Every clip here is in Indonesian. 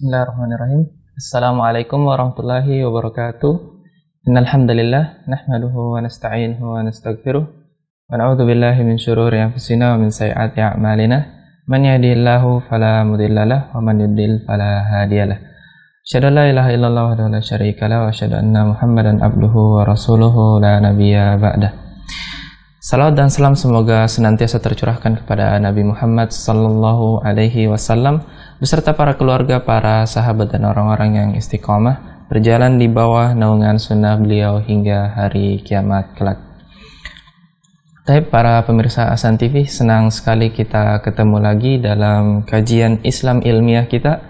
Bismillahirrahmanirrahim. Assalamualaikum warahmatullahi wabarakatuh. Innal hamdalillah nahmaduhu wa nasta'inuhu wa nastaghfiruh wa na'udzu billahi min shururi anfusina wa min sayyiati a'malina. Man yahdihillahu fala mudhillalah wa man yudlil fala hadiyalah. Asyhadu an la ilaha illallah wahdahu la syarika lah wa asyhadu anna Muhammadan abduhu wa rasuluhu la nabiyya ba'dah. Salawat dan salam semoga senantiasa tercurahkan kepada Nabi Muhammad sallallahu alaihi wasallam beserta para keluarga, para sahabat dan orang-orang yang istiqomah berjalan di bawah naungan sunnah beliau hingga hari kiamat kelak. Baik para pemirsa Ahsan TV, senang sekali kita ketemu lagi dalam kajian Islam ilmiah kita,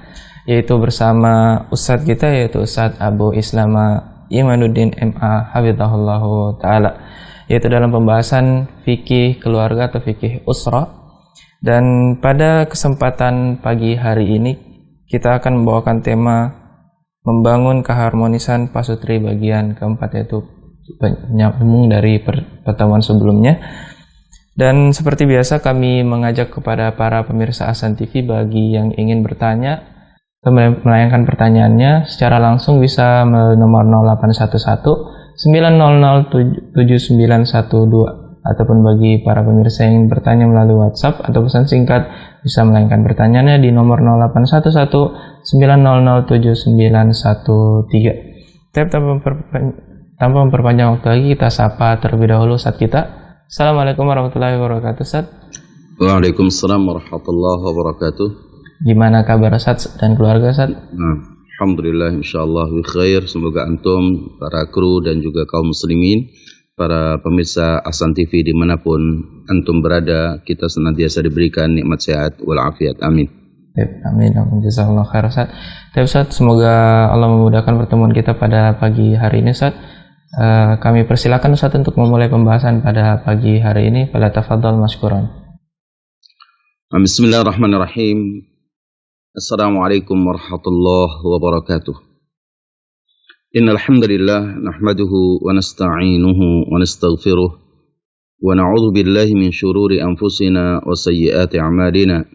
yaitu bersama Ustadz kita, yaitu Ustadz Abu Islama Imanuddin MA Hafizahullahu Ta'ala, yaitu dalam pembahasan fikih keluarga atau fikih usra. Dan pada kesempatan pagi hari ini kita akan membawakan tema membangun keharmonisan pasutri bagian keempat, yaitu nyambung dari pertemuan sebelumnya. Dan seperti biasa kami mengajak kepada para pemirsa Ahsan TV bagi yang ingin bertanya atau melayangkan pertanyaannya secara langsung bisa melalui nomor 0811 900 7912, ataupun bagi para pemirsa yang ingin bertanya melalui WhatsApp atau pesan singkat bisa melayangkan pertanyaannya di nomor 0811 900 7913. Tanpa memperpanjang waktu lagi, kita sapa terlebih dahulu Ustadz kita. Assalamualaikum warahmatullahi wabarakatuh, Ustadz. Waalaikumsalam warahmatullahi wabarakatuh. Gimana kabar Ustadz dan keluarga, Ustadz? Alhamdulillah, insyaallah bi khair. Semoga antum, para kru dan juga kaum muslimin, para pemirsa Ahsan TV dimanapun antum berada, kita senantiasa diberikan nikmat sehat walafiat. Amin. Amin. Jazakallahu khair, Ustaz. Ustaz, semoga Allah memudahkan pertemuan kita pada pagi hari ini, Ustaz. Kami persilakan Ustaz untuk memulai pembahasan pada pagi hari ini. Fala tafadhal mashkuran. Bismillahirrahmanirrahim. Assalamualaikum warahmatullahi wabarakatuh. Innal hamdalillah nahmaduhu wa nasta'inuhu wa nastaghfiruh wa na'udzu billahi min shururi anfusina wa sayyiati a'malina.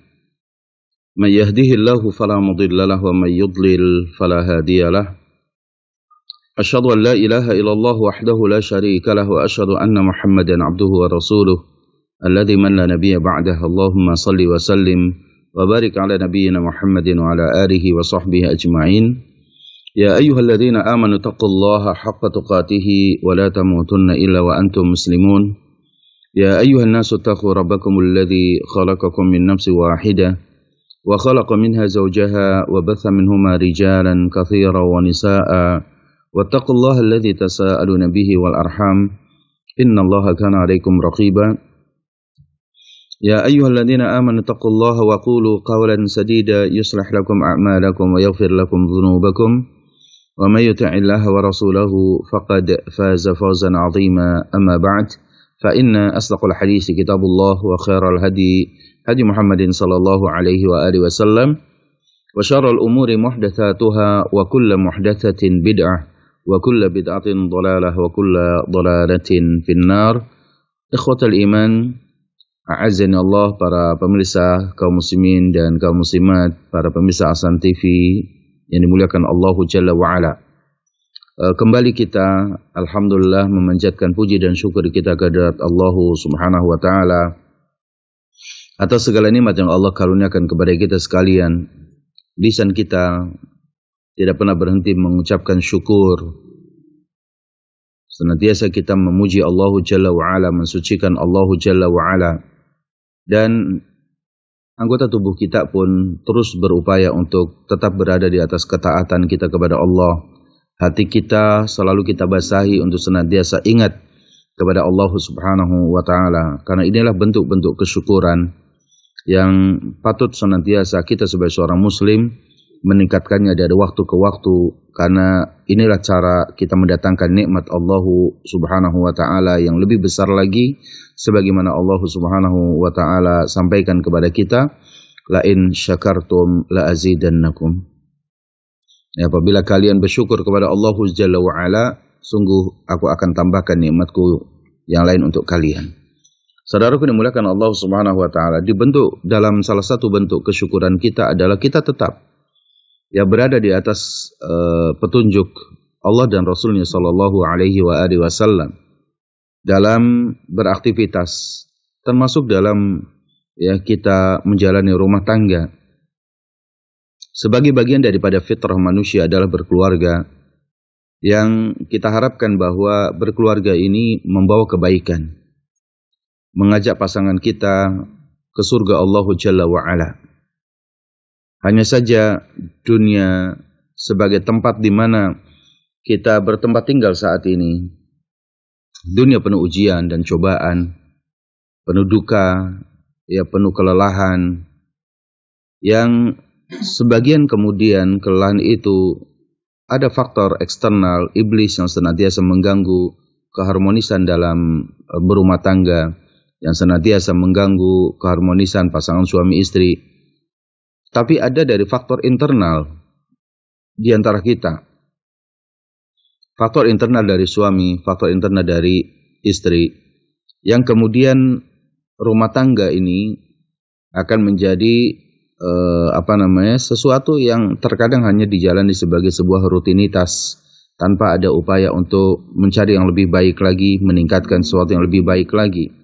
Man yahdihillahu fala mudilla lahu wa man yudlil fala hadiya lahu. Asyhadu an la ilaha illallah wahdahu la syarika lahu wa asyhadu anna Muhammadan 'abduhu wa rasuluh alladzi man la nabiyya ba'dahu. Allahumma shalli wa sallim wa barik ala nabiyyina Muhammadin wa ala alihi wa sahbihi ajma'in. Ya ayyuhalladzina amanu taqullaha haqqa tuqatih wa la tamutunna illa wa antum muslimun. Ya ayyuhan nasu taqu rabbakumul ladzi khalaqakum min nafsin wahidah wa khalaqa minha zawjaha wa batha minhuma rijalan katsiran wa nisaa'a wattaqullaha alladzi tasaaluna bihi wal arham innallaha kana 'alaikum raqiba. Ya ayyuhalladzina amanu taqullaha wa qulu qawlan sadida yuslih lakum a'malakum wa yaghfir lakum dhunubakum. Wa may yuti'illaha wa rasulahu faqad faza fawzan 'azima. Amma ba'd, fa inna asdaqal hadits kitabullah wa khairal hadi Muhammadin sallallahu alaihi wa alihi wasallam wa syarrul umuri muhdatsatuha wa kullu muhdatsatin bid'ah wa kullu bid'atin dhalalah wa kullu dhalalatin finnar. Ikhwatal iman, a'azzani Allah, para pemirsa kaum muslimin dan kaum muslimat, para pemirsa Ahsan TV yang dimuliakan Allah Jalla wa'ala. Kembali kita alhamdulillah memanjatkan puji dan syukur kita kehadirat Allah Subhanahu wa Ta'ala atas segala nikmat yang Allah karuniakan kepada kita sekalian. Lisan kita tidak pernah berhenti mengucapkan syukur. Senantiasa kita memuji Allah Jalla wa'ala, mensucikan Allah Jalla wa'ala. Dan anggota tubuh kita pun terus berupaya untuk tetap berada di atas ketaatan kita kepada Allah. Hati kita selalu kita basahi untuk senantiasa ingat kepada Allah Subhanahu wa Ta'ala, karena inilah bentuk-bentuk kesyukuran yang patut senantiasa kita sebagai seorang muslim meningkatkannya dari waktu ke waktu, karena inilah cara kita mendatangkan nikmat Allah Subhanahu wa Ta'ala yang lebih besar lagi, sebagaimana Allah Subhanahu wa Ta'ala sampaikan kepada kita, la in syakartum la azidannakum. Apabila kalian bersyukur kepada Allah Jalla wa Ala, sungguh aku akan tambahkan nikmatku yang lain untuk kalian. Saudaraku dimuliakan Allah Subhanahu wa Ta'ala, dibentuk dalam salah satu bentuk kesyukuran kita adalah kita tetap yang berada di atas petunjuk Allah dan Rasulnya Sallallahu Alaihi Wasallam dalam beraktivitas, termasuk dalam kita menjalani rumah tangga. Sebagai bagian daripada fitrah manusia adalah berkeluarga, yang kita harapkan bahwa berkeluarga ini membawa kebaikan, mengajak pasangan kita ke surga Allah Jalla wa'ala. Hanya saja dunia sebagai tempat di mana kita bertempat tinggal saat ini, dunia penuh ujian dan cobaan, penuh duka, penuh kelelahan, yang sebagian kemudian kelelahan itu ada faktor eksternal, iblis yang senantiasa mengganggu keharmonisan dalam berumah tangga, yang senantiasa mengganggu keharmonisan pasangan suami istri. Tapi ada dari faktor internal di antara kita. Faktor internal dari suami, faktor internal dari istri, yang kemudian rumah tangga ini akan menjadi sesuatu yang terkadang hanya dijalani sebagai sebuah rutinitas tanpa ada upaya untuk mencari yang lebih baik lagi, meningkatkan sesuatu yang lebih baik lagi.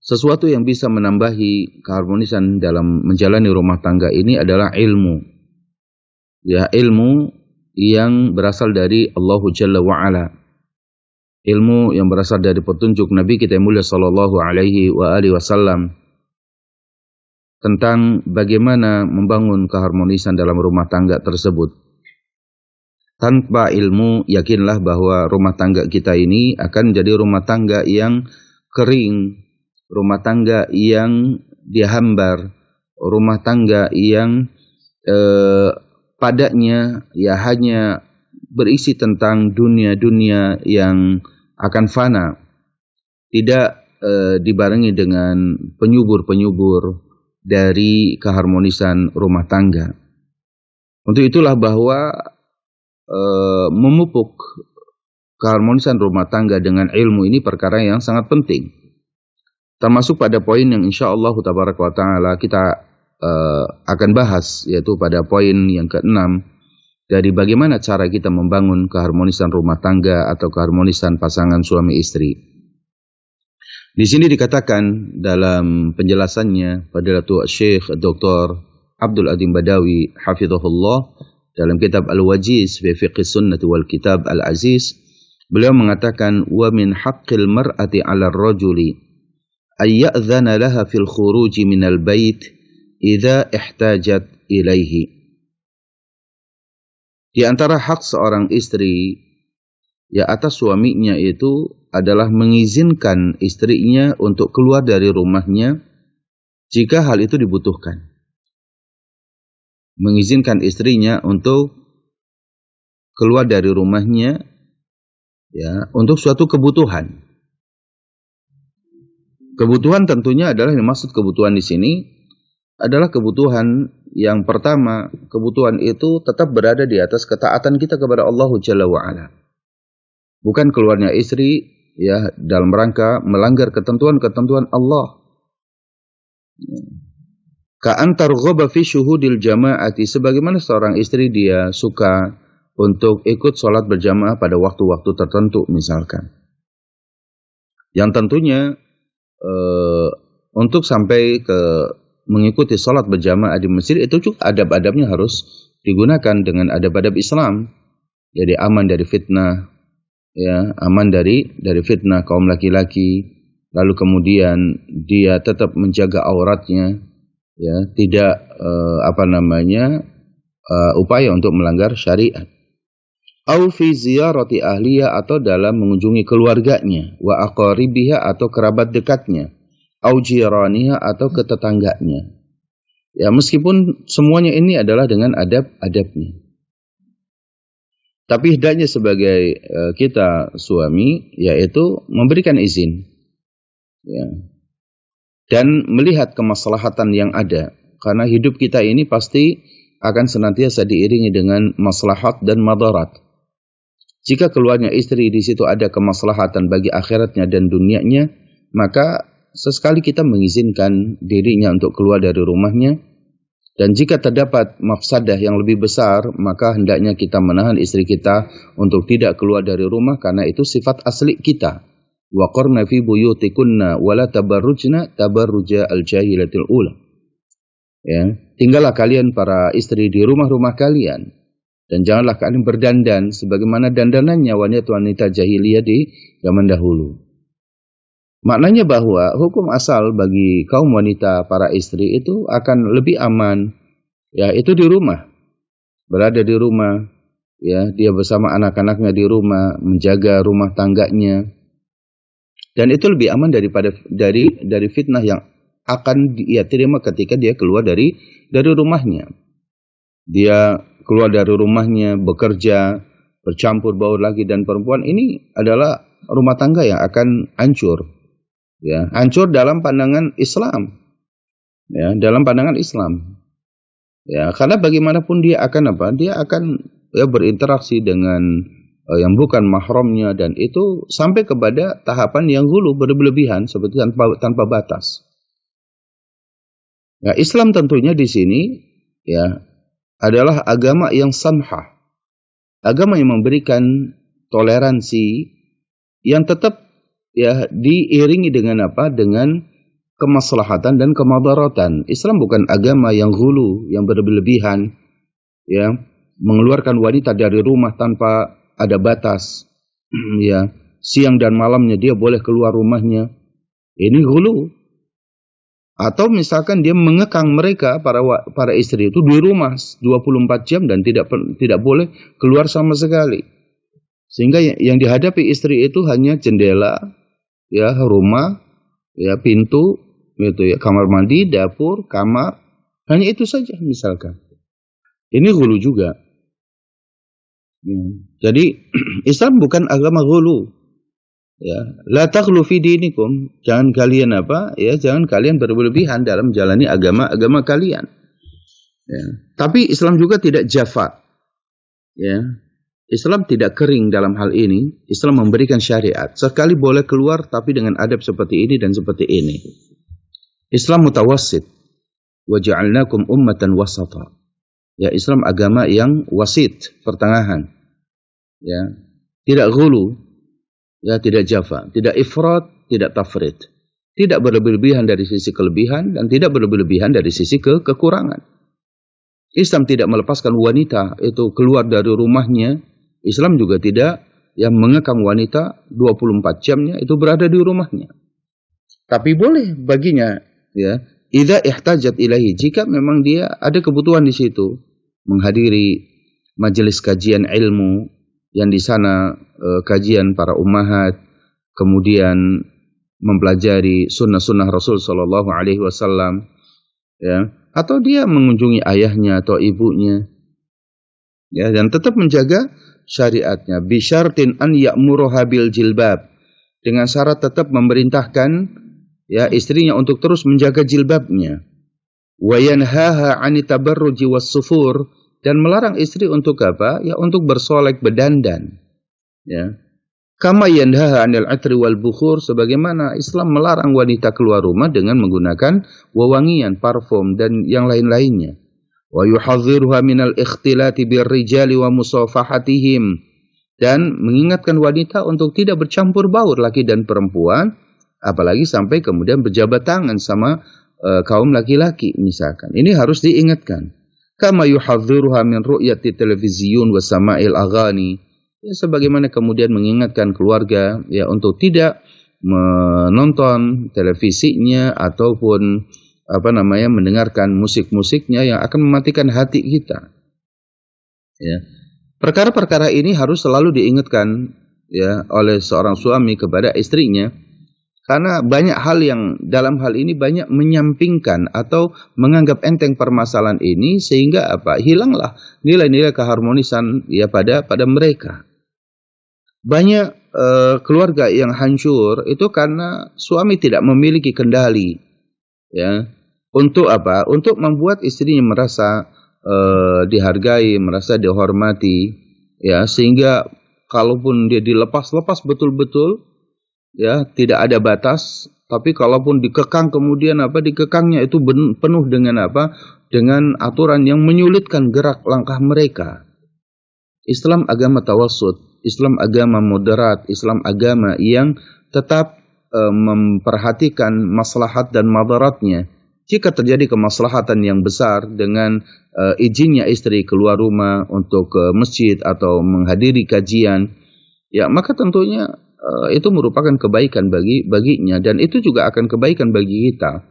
Sesuatu yang bisa menambahi keharmonisan dalam menjalani rumah tangga ini adalah ilmu. Ilmu yang berasal dari Allah Jalla wa'ala. Ilmu yang berasal dari petunjuk Nabi kita yang mulia Sallallahu Alaihi Wasallam tentang bagaimana membangun keharmonisan dalam rumah tangga tersebut. Tanpa ilmu, yakinlah bahwa rumah tangga kita ini akan menjadi rumah tangga yang kering, rumah tangga yang dihambar, rumah tangga yang padanya hanya berisi tentang dunia-dunia yang akan fana, tidak dibarengi dengan penyubur-penyubur dari keharmonisan rumah tangga. Untuk itulah bahwa memupuk keharmonisan rumah tangga dengan ilmu ini perkara yang sangat penting. Termasuk pada poin yang insyaAllah tabaraka wa ta'ala kita akan bahas, yaitu pada poin yang ke-6 dari bagaimana cara kita membangun keharmonisan rumah tangga atau keharmonisan pasangan suami istri. Di sini dikatakan dalam penjelasannya Fadilatul Syekh Dr. Abdul Adim Badawi hafizahullah dalam kitab Al-Wajiz fi Fiqh Sunnah wal Kitab Al-Aziz, beliau mengatakan wa min haqqil mar'ati 'ala ar-rajuli ay ya'dhana laha fil khuruji minal bait idza ihtajat ilaihi. Di antara hak seorang istri atas suaminya itu adalah mengizinkan istrinya untuk keluar dari rumahnya jika hal itu dibutuhkan. Mengizinkan istrinya untuk keluar dari rumahnya untuk suatu kebutuhan. Kebutuhan tentunya adalah yang maksud kebutuhan di sini adalah kebutuhan yang pertama, kebutuhan itu tetap berada di atas ketaatan kita kepada Allah Jalla wa'ala. Bukan keluarnya istri dalam rangka melanggar ketentuan-ketentuan Allah. Ka'an targhaba fi syuhudil jama'ati, sebagaimana seorang istri dia suka untuk ikut sholat berjamaah pada waktu-waktu tertentu misalkan. Yang tentunya untuk sampai ke mengikuti sholat berjamaah di masjid itu juga adab-adabnya harus digunakan dengan adab-adab Islam. Jadi aman dari fitnah, aman dari fitnah kaum laki-laki. Lalu kemudian dia tetap menjaga auratnya, tidak upaya untuk melanggar syariat. Au fi ziyarati ahliya, atau dalam mengunjungi keluarganya, wa aqaribiha, atau kerabat dekatnya, au jiraniha, atau ke tetangganya. Meskipun semuanya ini adalah dengan adab-adabnya. Tapi hendaknya sebagai kita suami yaitu memberikan izin dan melihat kemaslahatan yang ada, karena hidup kita ini pasti akan senantiasa diiringi dengan maslahat dan madarat. Jika keluarnya istri di situ ada kemaslahatan bagi akhiratnya dan dunianya, maka sesekali kita mengizinkan dirinya untuk keluar dari rumahnya Dan jika terdapat mafsadah yang lebih besar, maka hendaknya kita menahan istri kita untuk tidak keluar dari rumah karena itu sifat asli kita. Wa qarna fi buyutikunna wa la tabarrujna tabarruja al-jahilatil ula. Ya, tinggallah kalian para istri di rumah-rumah kalian dan janganlah kalian berdandan sebagaimana dandanannya wanita-wanita jahiliyah di zaman dahulu. Maknanya bahwa hukum asal bagi kaum wanita para istri itu akan lebih aman, ya itu di rumah, berada di rumah, ya dia bersama anak-anaknya di rumah, menjaga rumah tangganya, dan itu lebih aman daripada dari fitnah yang akan dia terima ketika dia keluar dari rumahnya. Dia keluar dari rumahnya, bekerja, bercampur baur lagi dan perempuan, ini adalah rumah tangga yang akan hancur. Ya, hancur dalam pandangan Islam. Ya, dalam pandangan Islam. Ya, karena bagaimanapun dia akan apa? Dia akan ya berinteraksi dengan yang bukan mahramnya dan itu sampai kepada tahapan yang hulu berlebihan seperti tanpa batas. Ya, Islam tentunya di sini ya adalah agama yang samhah. Agama yang memberikan toleransi yang tetap ya diiringi dengan apa? Dengan kemaslahatan dan kemadaratan. Islam bukan agama yang hulu, yang berlebihan, ya, mengeluarkan wanita dari rumah tanpa ada batas. Ya, siang dan malamnya dia boleh keluar rumahnya. Ini hulu. Atau misalkan dia mengekang mereka para istri itu di rumah 24 jam dan tidak boleh keluar sama sekali. Sehingga yang dihadapi istri itu hanya jendela, ya rumah, ya pintu, gitu ya, kamar mandi, dapur, kamar, hanya itu saja misalkan. Ini hulu juga. Jadi Islam bukan agama hulu. Ya, la taghlu fi dinikum, jangan kalian apa? Ya, jangan kalian berlebihan dalam menjalani agama kalian. Ya. Tapi Islam juga tidak jafa. Ya. Islam tidak kering dalam hal ini. Islam memberikan syariat. Sekali boleh keluar tapi dengan adab seperti ini dan seperti ini. Islam mutawassit. Wa ja'alnakum ummatan wasata. Ya, Islam agama yang wasit, pertengahan. Ya, tidak ghulu, ya tidak jafa, tidak ifrat, tidak tafrid. Tidak berlebihan dari sisi kelebihan dan tidak berlebihan dari sisi kekurangan. Islam tidak melepaskan wanita itu keluar dari rumahnya. Islam juga tidak yang mengekang wanita 24 jamnya itu berada di rumahnya. Tapi boleh baginya ya, idza ihtajat ilahi, jika memang dia ada kebutuhan di situ menghadiri majelis kajian ilmu yang di sana kajian para ummahat, kemudian mempelajari sunnah-sunnah Rasul sallallahu alaihi wasallam ya, atau dia mengunjungi ayahnya atau ibunya ya, dan tetap menjaga syariatnya bisyartin an ya'muruha bil jilbab, dengan syarat tetap memerintahkan ya istrinya untuk terus menjaga jilbabnya, wa yanhaha 'ani tabarruji was sufur, dan melarang istri untuk apa? Ya untuk bersolek berdandan. Ya. Kama yanhaha 'anil 'atri wal bukhur, sebagaimana Islam melarang wanita keluar rumah dengan menggunakan wewangian, parfum dan yang lain-lainnya. Wa yuhadhdhiruha minal ikhtilati birrijali wa musafahatihim, dan mengingatkan wanita untuk tidak bercampur baur laki dan perempuan, apalagi sampai kemudian berjabat tangan sama kaum laki-laki misalkan. Ini harus diingatkan. Kama yuhadhdhiruha min ru'yati televiziyun wa sama'il aghani, ya sebagaimana kemudian mengingatkan keluarga ya untuk tidak menonton televisinya ataupun mendengarkan musik-musiknya yang akan mematikan hati kita. Ya. Perkara-perkara ini harus selalu diingatkan ya oleh seorang suami kepada istrinya, karena banyak hal yang dalam hal ini banyak menyampingkan atau menganggap enteng permasalahan ini, sehingga hilanglah nilai-nilai keharmonisan ya pada mereka. Banyak keluarga yang hancur itu karena suami tidak memiliki kendali ya. Untuk apa? Untuk membuat istrinya merasa dihargai, merasa dihormati, ya, sehingga kalaupun dia dilepas betul-betul, ya, tidak ada batas. Tapi kalaupun dikekang kemudian dikekangnya itu penuh dengan dengan aturan yang menyulitkan gerak langkah mereka. Islam agama tawassut, Islam agama moderat, Islam agama yang tetap memperhatikan maslahat dan madaratnya. Jika terjadi kemaslahatan yang besar dengan izinnya istri keluar rumah untuk ke masjid atau menghadiri kajian, ya maka tentunya itu merupakan kebaikan baginya, dan itu juga akan kebaikan bagi kita.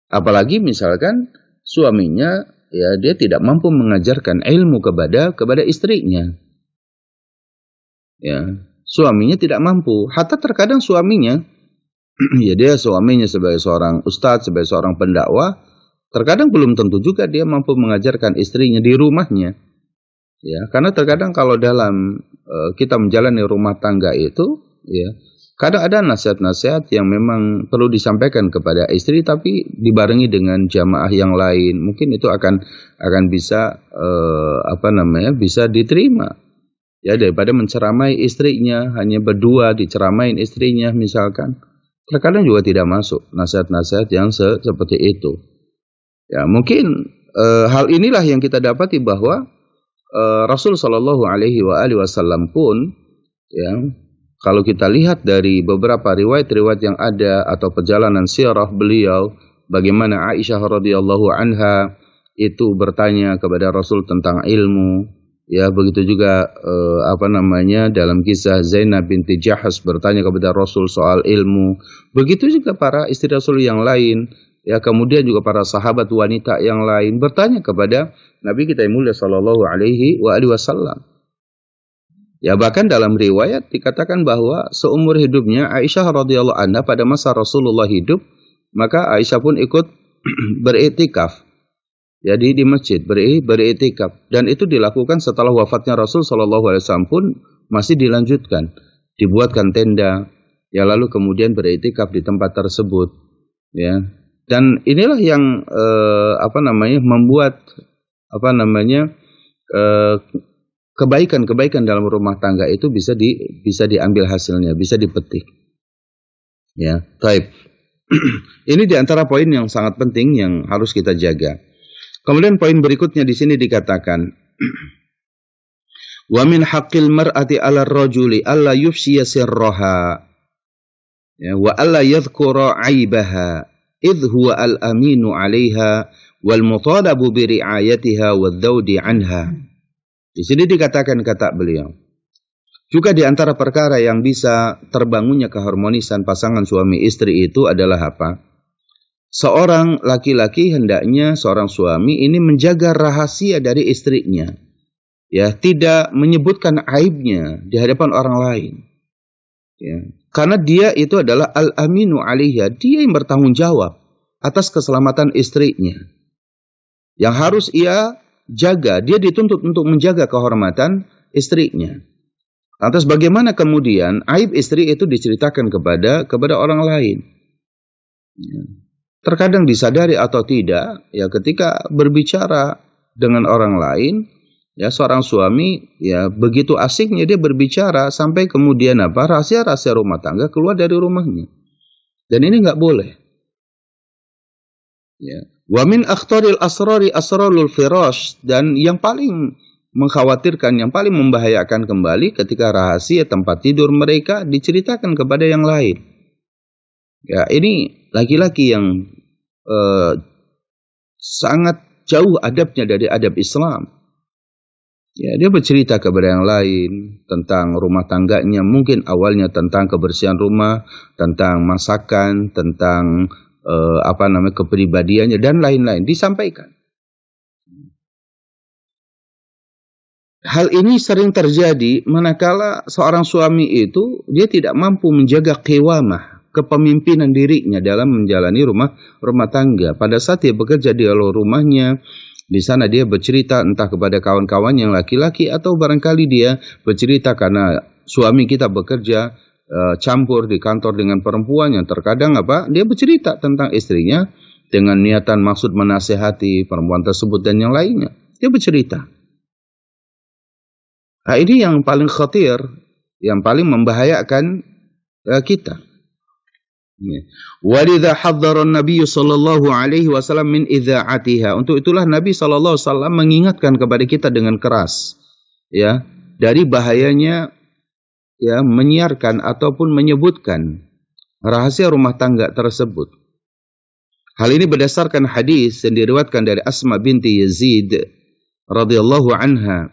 Apalagi misalkan suaminya ya dia tidak mampu mengajarkan ilmu kepada istrinya. Ya, suaminya tidak mampu. Hatta terkadang suaminya ya suaminya sebagai seorang ustadz, sebagai seorang pendakwah, terkadang belum tentu juga dia mampu mengajarkan istrinya di rumahnya. Ya, karena terkadang kalau dalam kita menjalani rumah tangga itu, ya, kadang ada nasihat-nasihat yang memang perlu disampaikan kepada istri, tapi dibarengi dengan jamaah yang lain. Mungkin itu akan bisa bisa diterima. Ya, daripada menceramai istrinya, hanya berdua diceramain istrinya misalkan. Terkadang juga tidak masuk nasihat-nasihat yang seperti itu. Ya, mungkin hal inilah yang kita dapati bahwa Rasul Shallallahu Alaihi Wasallam pun, ya, kalau kita lihat dari beberapa riwayat-riwayat yang ada atau perjalanan sirah beliau, bagaimana Aisyah radhiyallahu anha itu bertanya kepada Rasul tentang ilmu, ya, begitu juga dalam kisah Zainab binti Jahsh bertanya kepada Rasul soal ilmu, begitu juga para istri Rasul yang lain, ya, kemudian juga para sahabat wanita yang lain bertanya kepada Nabi kita yang mulia sallallahu alaihi wasallam. Ya, bahkan dalam riwayat dikatakan bahwa seumur hidupnya Aisyah radhiyallahu anha pada masa Rasulullah hidup, maka Aisyah pun ikut beriktikaf. Jadi di masjid beriktikaf, dan itu dilakukan setelah wafatnya Rasul sallallahu alaihi wasallam pun masih dilanjutkan. Dibuatkan tenda, ya, lalu kemudian beriktikaf di tempat tersebut, ya. Dan inilah yang membuat kebaikan dalam rumah tangga itu bisa diambil hasilnya, bisa dipetik. Ya, taib. Ini diantara poin yang sangat penting yang harus kita jaga. Kemudian poin berikutnya di sini dikatakan, wa min haqqil mar'ati 'ala ar-rajuli alla yufshiya sirraha, ya, wa alla yadhkura 'aibaha idh huwa al-aminu 'alaiha wal mutalabu bi ri'ayatiha wadh-dhawdi 'anha. Di sini dikatakan kata beliau, juga di antara perkara yang bisa terbangunnya keharmonisan pasangan suami istri itu adalah apa? Seorang laki-laki hendaknya seorang suami ini menjaga rahasia dari istrinya. Ya, tidak menyebutkan aibnya di hadapan orang lain. Ya, karena dia itu adalah al-aminu 'alaiha, dia yang bertanggung jawab atas keselamatan istrinya. Yang harus ia jaga, dia dituntut untuk menjaga kehormatan istrinya. Lantas bagaimana kemudian aib istri itu diceritakan kepada orang lain? Ya. Terkadang disadari atau tidak, ya, ketika berbicara dengan orang lain, ya, seorang suami, ya, begitu asiknya dia berbicara sampai kemudian rahasia-rahasia rumah tangga keluar dari rumahnya. Dan ini nggak boleh. Ya. Wa min akhtaril asrari asrarul firash, dan yang paling mengkhawatirkan, yang paling membahayakan kembali ketika rahasia tempat tidur mereka diceritakan kepada yang lain. Ya, ini laki-laki yang sangat jauh adabnya dari adab Islam. Ya, dia bercerita kepada yang lain tentang rumah tangganya, mungkin awalnya tentang kebersihan rumah, tentang masakan, tentang kepribadiannya dan lain-lain disampaikan. Hal ini sering terjadi manakala seorang suami itu dia tidak mampu menjaga qiyamah, kepemimpinan dirinya dalam menjalani rumah tangga. Pada saat dia bekerja di luar rumahnya, di sana dia bercerita entah kepada kawan-kawan yang laki-laki atau barangkali dia bercerita karena suami kita bekerja campur di kantor dengan perempuan yang terkadang dia bercerita tentang istrinya dengan niatan maksud menasehati perempuan tersebut dan yang lainnya. Dia bercerita. Nah, ini yang paling khatir, yang paling membahayakan kita. Ya. Walidha hadzara Nabi sallallahu alaihi wasallam min idza'atiha. Untuk itulah Nabi sallallahu alaihi wasallam mengingatkan kepada kita dengan keras, ya, dari bahayanya ya menyiarkan ataupun menyebutkan rahasia rumah tangga tersebut. Hal ini berdasarkan hadis yang diriwayatkan dari Asma binti Yazid radhiyallahu anha.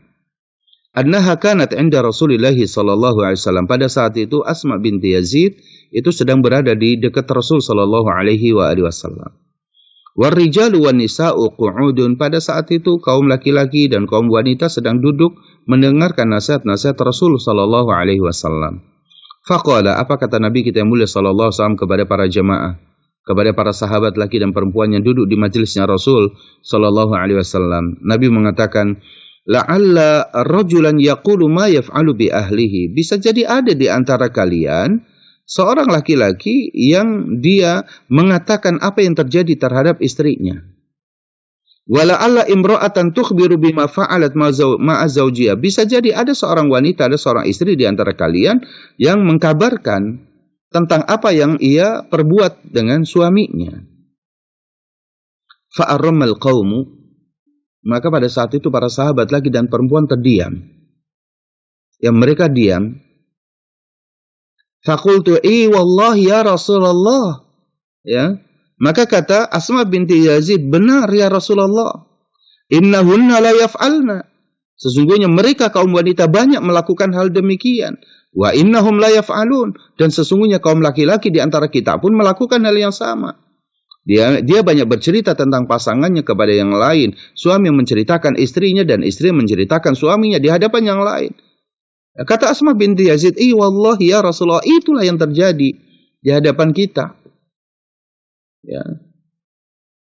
Annaha kanat 'inda Rasulillah sallallahu alaihi wasallam. Pada saat itu Asma binti Yazid itu sedang berada di dekat Rasul sallallahu alaihi wasallam. War rijalu wan nisa'u qu'udun. Pada saat itu kaum laki-laki dan kaum wanita sedang duduk mendengarkan nasihat-nasihat Rasul sallallahu alaihi wasallam. Faqala, apa kata Nabi kita yang mulia sallallahu alaihi wasallam kepada para jemaah, kepada para sahabat laki dan perempuan yang duduk di majelisnya Rasul sallallahu alaihi wasallam. Nabi mengatakan, la'alla rajulan yaqulu ma yaf'alu bi ahlihi. Bisa jadi ada di antara kalian seorang laki-laki yang dia mengatakan apa yang terjadi terhadap istrinya. Wala'alla imra'atan tukhbiru bima fa'alat ma'a zawjiha. Bisa jadi ada seorang wanita, ada seorang istri di antara kalian yang mengkabarkan tentang apa yang ia perbuat dengan suaminya. Fa'arramal qaumu. Maka pada saat itu para sahabat laki dan perempuan terdiam. Yang mereka diam. Faqultu wallahi ya Rasulullah. Ya. Maka kata Asma binti Yazid, benar ya Rasulullah. Innahunna la yaf'alna. Sesungguhnya mereka kaum wanita banyak melakukan hal demikian. Wa innahum la yaf'alun. Dan sesungguhnya kaum laki-laki di antara kita pun melakukan hal yang sama. Dia banyak bercerita tentang pasangannya kepada yang lain. Suami menceritakan istrinya dan istri menceritakan suaminya di hadapan yang lain. Kata Asma binti Yazid, wallahi ya Rasulullah, itulah yang terjadi di hadapan kita. Ya.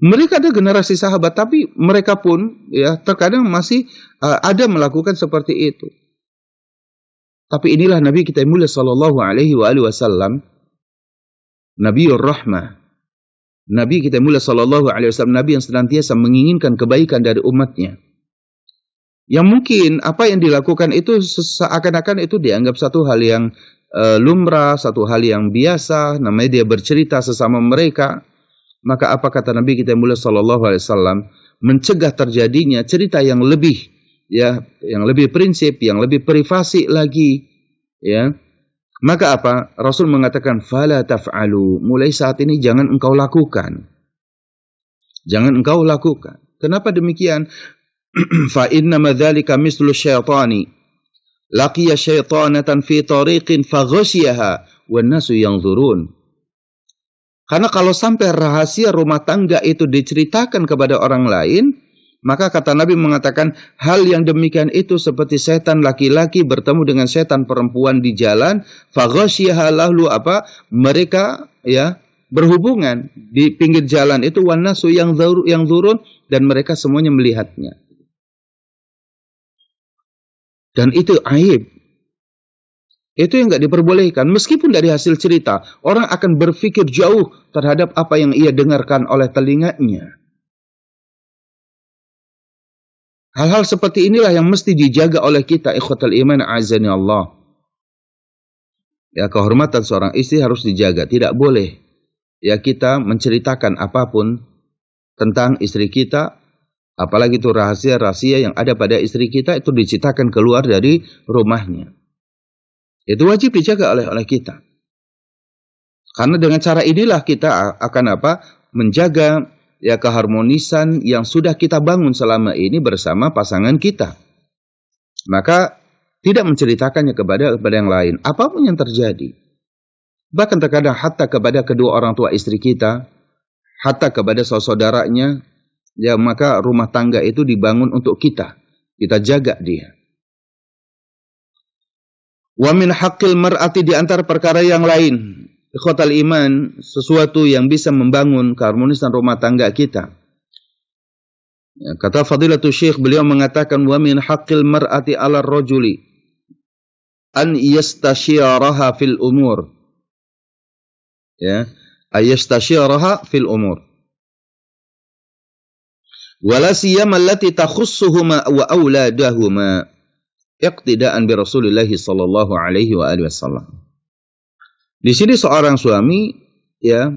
Mereka ada generasi sahabat, tapi mereka pun ya terkadang masih ada melakukan seperti itu. Tapi inilah Nabi kita yang mulia sallallahu alaihi wasallam, Nabiur Rahmah. Nabi kita mulia sallallahu alaihi wasallam, Nabi yang senantiasa menginginkan kebaikan dari umatnya. Yang mungkin apa yang dilakukan itu seakan-akan itu dianggap satu hal yang lumrah, satu hal yang biasa, namanya dia bercerita sesama mereka. Maka apa kata Nabi kita mulia sallallahu alaihi wasallam? Mencegah terjadinya cerita yang lebih ya, yang lebih prinsip, yang lebih privasi lagi, ya. Maka apa? Rasul mengatakan, fala taf'alu. Mulai saat ini jangan engkau lakukan. Jangan engkau lakukan. Kenapa demikian? Fa inna madzalika mislu syaitani. Laqiya syaitanatan fi tariqin faghasyiha wan nasu yanzurun. Karena kalau sampai rahasia rumah tangga itu diceritakan kepada orang lain, maka kata Nabi mengatakan hal yang demikian itu seperti setan laki-laki bertemu dengan setan perempuan di jalan, faghasyiha, lalu apa? Mereka ya berhubungan di pinggir jalan itu, wan nasu yang zurun, dan mereka semuanya melihatnya. Dan itu aib. Itu yang enggak diperbolehkan. Meskipun dari hasil cerita, orang akan berpikir jauh terhadap apa yang ia dengarkan oleh telinganya. Hal-hal seperti inilah yang mesti dijaga oleh kita, ikhwatal iman, azani Allah. Ya, kehormatan seorang istri harus dijaga. Tidak boleh ya kita menceritakan apapun tentang istri kita, apalagi itu rahasia-rahasia yang ada pada istri kita itu diceritakan keluar dari rumahnya. Itu wajib dijaga oleh kita. Karena dengan cara inilah kita akan apa? Menjaga ya keharmonisan yang sudah kita bangun selama ini bersama pasangan kita. Maka tidak menceritakannya kepada yang lain, apapun yang terjadi. Bahkan terkadang hatta kepada kedua orang tua istri kita, hatta kepada saudaranya, ya maka rumah tangga itu dibangun untuk kita. Kita jaga dia. Wa min haqqil mar'ati, di antara perkara yang lain, ikhwatal iman, sesuatu yang bisa membangun keharmonisan rumah tangga kita. Ya, kata Fadilatul Syekh, beliau mengatakan wa min haqqil mar'ati 'ala ar-rajuli an yastashiraha fil umur. Ya, ayastashiraha fil umur. Wala siyama allati takhussuhuma wa auladahuma. Iqtidaan bi Rasulillah sallallahu alaihi wa alihi wasallam. Di sini seorang suami ya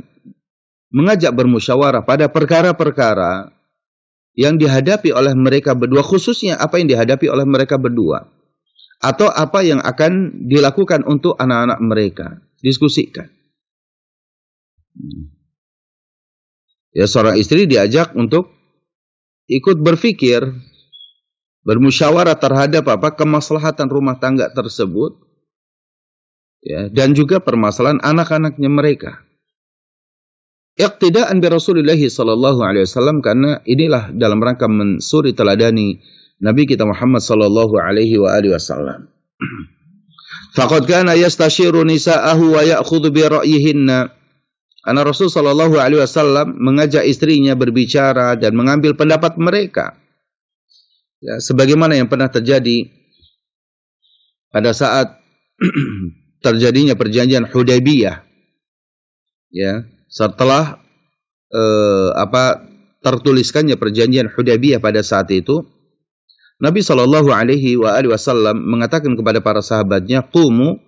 mengajak bermusyawarah pada perkara-perkara yang dihadapi oleh mereka berdua, khususnya apa yang dihadapi oleh mereka berdua, atau apa yang akan dilakukan untuk anak-anak mereka, diskusikan. Ya, seorang istri diajak untuk ikut berfikir, bermusyawarah terhadap kemaslahatan rumah tangga tersebut, ya, dan juga permasalahan anak-anaknya mereka. Iqtidaan bi Rasulullah sallallahu alaihi wasallam, karena inilah dalam rangka mensuri teladani Nabi kita Muhammad sallallahu alaihi wasallam. Faqad kana yastashiru nisa'ahu wa ya'khudhu bi ra'yihinna. Karena Rasul sallallahu alaihi wasallam mengajak istrinya berbicara dan mengambil pendapat mereka. Ya, sebagaimana yang pernah terjadi pada saat terjadinya perjanjian Hudaybiyah. Ya, setelah tertuliskannya perjanjian Hudaybiyah pada saat itu, Nabi sallallahu alaihi wasallam mengatakan kepada para sahabatnya, "Qumu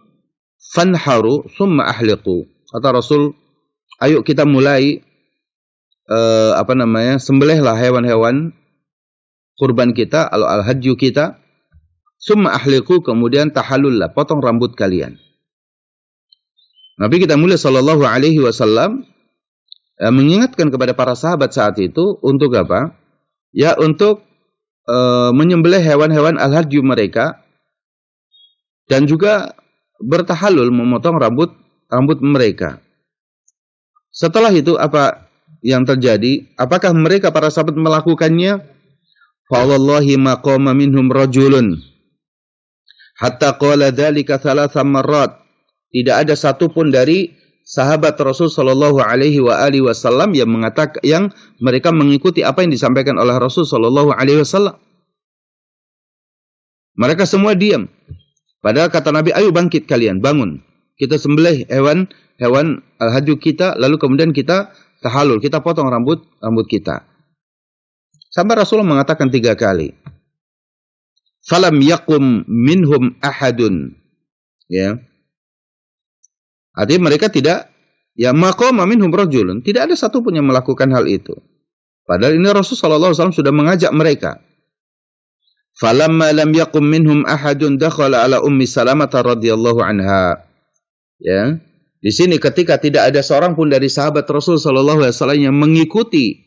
fanharu summa ahliqu." Kata Rasul, ayo kita mulai sembelihlah hewan-hewan kurban kita, al-hadyu kita, summa ahliqu, kemudian tahallullah, potong rambut kalian. Nabi kita mulia sallallahu alaihi wasallam mengingatkan kepada para sahabat saat itu untuk apa? Ya, untuk menyembelih hewan-hewan al-hadyu mereka dan juga bertahallul, memotong rambut mereka. Setelah itu apa yang terjadi? Apakah mereka para sahabat melakukannya? Fa wallahi ma qama minhum rajulun hatta qala dzalika thalatha marrat. Tidak ada satupun dari sahabat Rasul sallallahu alaihi wasallam yang mengatakan, yang mereka mengikuti apa yang disampaikan oleh Rasul sallallahu alaihi wasallam. Mereka semua diam. Padahal kata Nabi, ayo bangkit kalian, bangun. Kita sembelih hewan al-hadyu kita, lalu kemudian kita tahallul, kita potong rambut kita. Sampai Rasulullah mengatakan 3 kali. Falam yakum minhum ahadun. Ya. Artinya mereka tidak, ya maqama minhum rajulun, tidak ada satu pun yang melakukan hal itu. Padahal ini Rasul sallallahu alaihi wasallam sudah mengajak mereka. Falamma lam yakum minhum ahadun dakhala ala Ummi Salamah radhiyallahu anha. Ya. Di sini ketika tidak ada seorang pun dari sahabat Rasul sallallahu alaihi wasallam yang mengikuti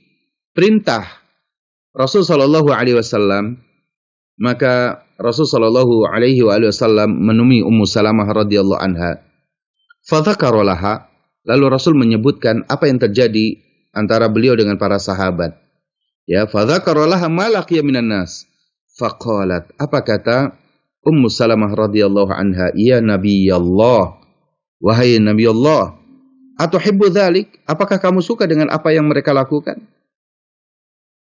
perintah Rasul sallallahu alaihi wasallam, maka Rasul sallallahu alaihi wasallam menemui Ummu Salamah radhiyallahu anha. Fadzakara laha, lalu Rasul menyebutkan apa yang terjadi antara beliau dengan para sahabat. Ya, fadzakara laha ma laqiya minan nas. Faqalat, apa kata Ummu Salamah radhiyallahu anha, ya Nabi Allah, wahai Nabi Allah, atuhibbu dzalik? Apakah kamu suka dengan apa yang mereka lakukan?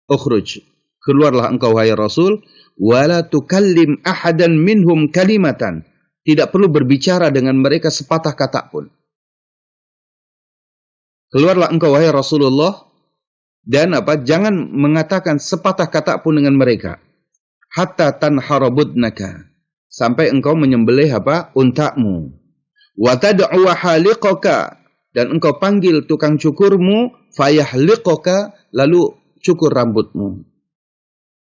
Ukhruj, keluarlah engkau wahai Rasul, wala tukallim ahadan minhum kalimatan. Tidak perlu berbicara dengan mereka sepatah kata pun. Keluarlah engkau wahai Rasulullah dan jangan mengatakan sepatah kata pun dengan mereka. Hatta tanharabudnaka, sampai engkau menyembelih untamu. Wa tad'u haliqaka, dan engkau panggil tukang cukurmu, fayahliqaka, lalu cukur rambutmu.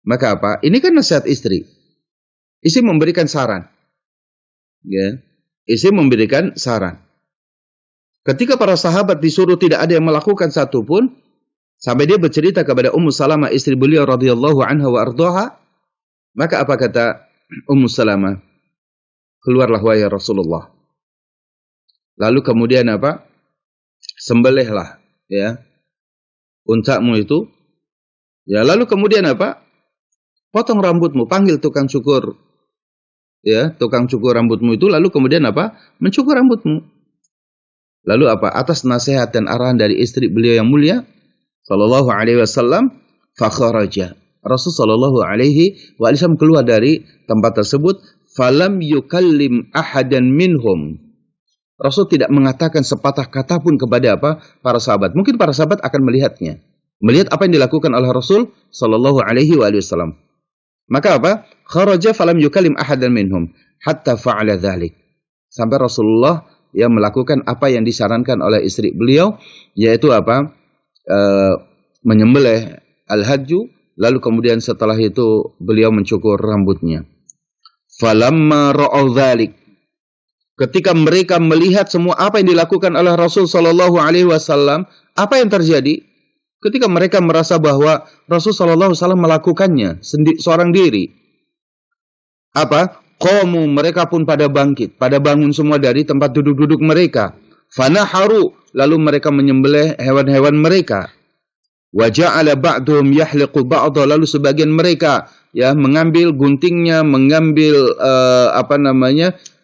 Maka ini kan nasihat istri. Istri memberikan saran. Ya, istri memberikan saran. Ketika para sahabat disuruh tidak ada yang melakukan satu pun, sampai dia bercerita kepada Ummu Salamah istri beliau radhiyallahu anha wa ardhaha, maka apa kata Ummu Salamah? Keluarlah wahai Rasulullah. Lalu kemudian sembelihlah ya untamu itu. Ya, lalu kemudian potong rambutmu, panggil tukang cukur. Ya, tukang cukur rambutmu itu, lalu kemudian mencukur rambutmu. Lalu atas nasihat dan arahan dari istri beliau yang mulia sallallahu alaihi wasallam, fa kharaja. Rasul sallallahu alaihi wasallam keluar dari tempat tersebut, falam yukallim ahadan minhum. Rasul tidak mengatakan sepatah kata pun kepada para sahabat. Mungkin para sahabat akan melihatnya. Melihat apa yang dilakukan oleh Rasul sallallahu alaihi wasallam. Maka kharaja falam yukallim ahadan minhum hatta fa'ala dzalik. Sampai Rasulullah ya melakukan apa yang disarankan oleh istri beliau, yaitu apa? Menyembelih al-hadyu, lalu kemudian setelah itu beliau mencukur rambutnya. Falamma ra'au dzalik, ketika mereka melihat semua apa yang dilakukan oleh Rasul sallallahu alaihi wasallam, apa yang terjadi? Ketika mereka merasa bahwa Rasul sallallahu alaihi wasallam melakukannya seorang diri, apa? Qamu, mereka pun pada bangkit, pada bangun semua dari tempat duduk-duduk mereka. Fanaharu, lalu mereka menyembelih hewan-hewan mereka. Wa ja'ala ba'dhum yahliqu ba'dha, lalu sebagian mereka ya mengambil guntingnya, mengambil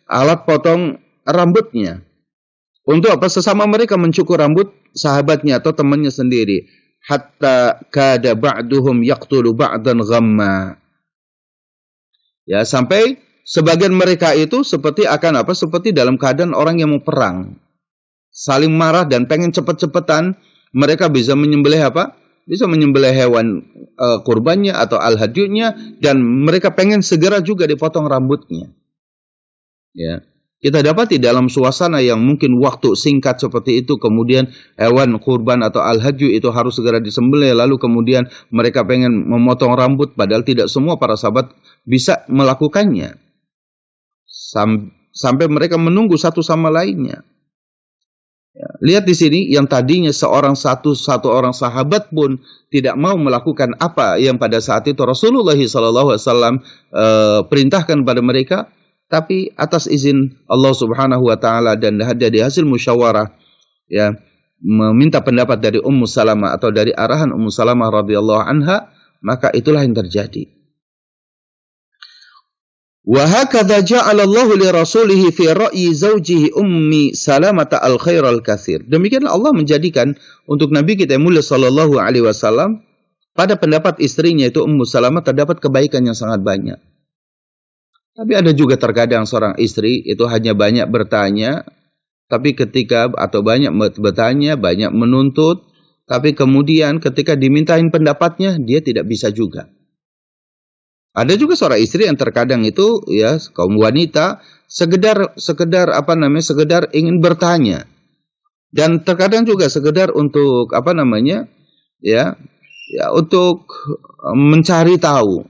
alat potong rambutnya. Untuk apa? Sesama mereka mencukur rambut sahabatnya atau temannya sendiri. Hatta kada ba'duhum yaqtulu ba'dan ghamma. Ya, sampai sebagian mereka itu seperti akan apa? Seperti dalam keadaan orang yang mau perang. Saling marah dan pengen cepet-cepetan. Mereka bisa menyembelih apa? Bisa menyembelih hewan kurbannya atau al-hadyunya. Dan mereka pengen segera juga dipotong rambutnya. Ya. Kita dapati dalam suasana yang mungkin waktu singkat seperti itu, kemudian hewan kurban atau al-hadyu itu harus segera disembelih, lalu kemudian mereka pengen memotong rambut, padahal tidak semua para sahabat bisa melakukannya. Sampai mereka menunggu satu sama lainnya. Ya, lihat di sini, yang tadinya satu orang sahabat pun tidak mau melakukan apa yang pada saat itu Rasulullah SAW perintahkan pada mereka. Tapi atas izin Allah Subhanahu wa taala dan dari hasil musyawarah, ya, meminta pendapat dari Ummu Salamah atau dari arahan Ummu Salamah radhiyallahu anha, maka itulah yang terjadi. Wa hakadha ja'ala Allah li rasulih fi ra'yi zawjihi Ummi Salamah al-khair al-katsir. Demikianlah Allah menjadikan untuk Nabi kita yang mulia sallallahu alaihi wasallam pada pendapat istrinya itu Ummu Salamah terdapat kebaikan yang sangat banyak. Tapi ada juga terkadang seorang istri itu hanya banyak bertanya, tapi banyak bertanya, banyak menuntut, tapi kemudian ketika dimintain pendapatnya, dia tidak bisa juga. Ada juga seorang istri yang terkadang itu, ya, kaum wanita, sekedar ingin bertanya. Dan terkadang juga sekedar untuk, untuk mencari tahu.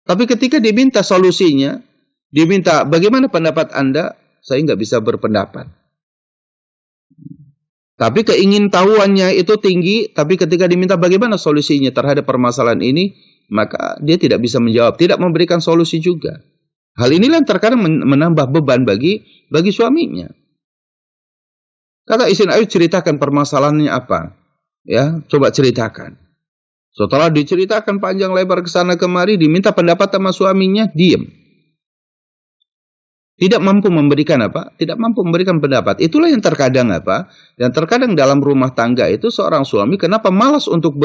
Tapi ketika diminta solusinya, diminta bagaimana pendapat Anda, saya nggak bisa berpendapat. Tapi keingintahuannya itu tinggi, tapi ketika diminta bagaimana solusinya terhadap permasalahan ini, maka dia tidak bisa menjawab, tidak memberikan solusi juga. Hal inilah yang terkadang menambah beban bagi suaminya. Kata istri, ayo ceritakan permasalahannya apa. Ya, coba ceritakan. Setelah diceritakan panjang lebar ke sana kemari, diminta pendapat sama suaminya, diam. Tidak mampu memberikan apa? Tidak mampu memberikan pendapat. Itulah yang terkadang apa? Dan terkadang dalam rumah tangga itu seorang suami kenapa malas untuk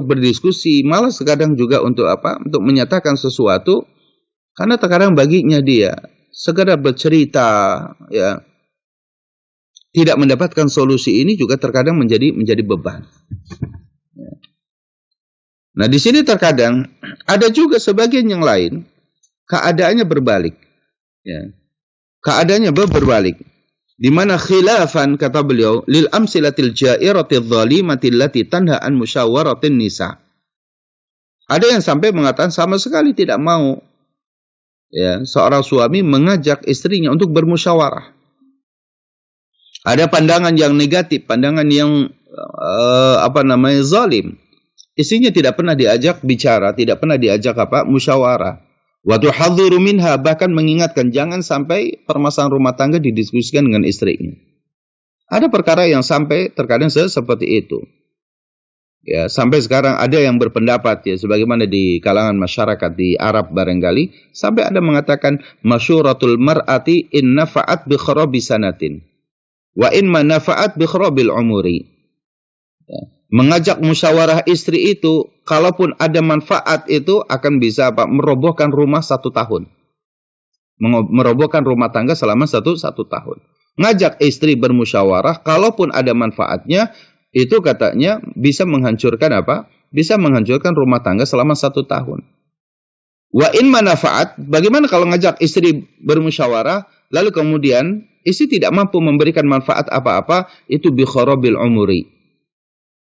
berdiskusi, malas kadang juga untuk apa? Untuk menyatakan sesuatu, karena terkadang baginya dia sekedar bercerita, ya, tidak mendapatkan solusi, ini juga terkadang menjadi beban. Nah, di sini terkadang ada juga sebagian yang lain keadaannya berbalik. Ya. Keadaannya berbalik. Di mana khilafan, kata beliau, lil amsilatil jairatil zalimati allati tanha an musyawaratin nisa. Ada yang sampai mengatakan sama sekali tidak mau, ya, seorang suami mengajak istrinya untuk bermusyawarah. Ada pandangan yang negatif, pandangan yang zalim. Istrinya tidak pernah diajak bicara, tidak pernah diajak musyawarah. Wa tuhadhdhiru minha, bahkan mengingatkan jangan sampai permasalahan rumah tangga didiskusikan dengan istrinya. Ada perkara yang sampai terkadang seperti itu. Ya, sampai sekarang ada yang berpendapat, ya, sebagaimana di kalangan masyarakat di Arab barangkali, sampai ada mengatakan masyuratul mar'ati in nafa'at bi kharabi sanatin wa in ma nafa'at bi kharabil umuri. Ya. Mengajak musyawarah istri itu, kalaupun ada manfaat itu akan bisa merobohkan rumah 1 tahun. Merobohkan rumah tangga selama satu tahun. Ngajak istri bermusyawarah, kalaupun ada manfaatnya, itu katanya bisa menghancurkan Bisa menghancurkan rumah tangga selama 1 tahun. Wa in manfaat, bagaimana kalau ngajak istri bermusyawarah, lalu kemudian istri tidak mampu memberikan manfaat apa-apa, itu bi kharabil umuri.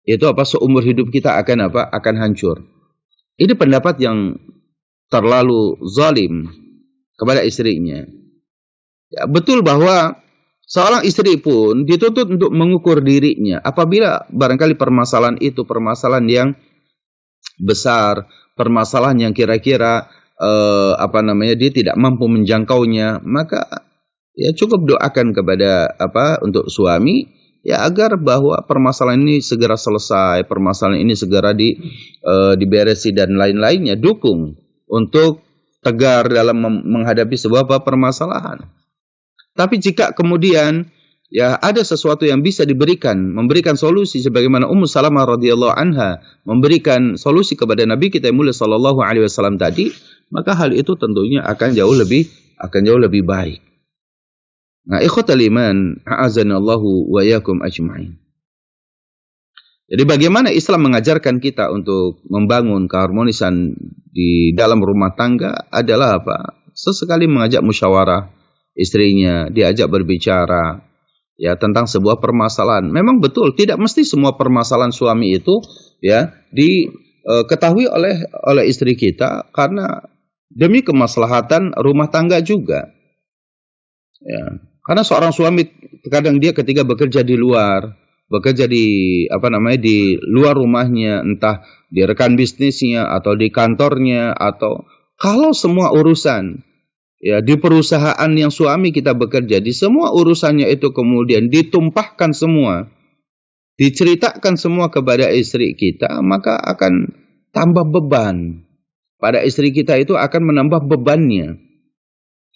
Itu seumur hidup kita akan hancur. Ini pendapat yang terlalu zalim kepada istrinya. Ya, betul bahwa seorang istri pun dituntut untuk mengukur dirinya. Apabila barangkali permasalahan itu permasalahan yang besar, permasalahan yang kira-kira dia tidak mampu menjangkaunya, maka ya cukup doakan kepada untuk suami ya agar bahwa permasalahan ini segera selesai, permasalahan ini segera diberesi dan lain-lainnya. Dukung untuk tegar dalam menghadapi sebuah permasalahan. Tapi jika kemudian ya ada sesuatu yang bisa memberikan solusi sebagaimana Ummu Salamah radhiyallahu anha memberikan solusi kepada Nabi kita yang mulia sallallahu alaihi wasallam tadi, maka hal itu tentunya akan jauh lebih baik. Nah, ikhwatal iman, a'azanallahu wa iyyakum ajma'in. Jadi bagaimana Islam mengajarkan kita untuk membangun keharmonisan di dalam rumah tangga adalah sesekali mengajak musyawarah istrinya, diajak berbicara ya tentang sebuah permasalahan. Memang betul tidak mesti semua permasalahan suami itu ya diketahui oleh istri kita karena demi kemaslahatan rumah tangga juga. Ya, karena seorang suami kadang dia ketika bekerja di luar di luar rumahnya, entah di rekan bisnisnya atau di kantornya, atau kalau semua urusan ya di perusahaan yang suami kita bekerja, di semua urusannya itu kemudian ditumpahkan semua, diceritakan semua kepada istri kita, maka akan tambah beban. Pada istri kita itu akan menambah bebannya.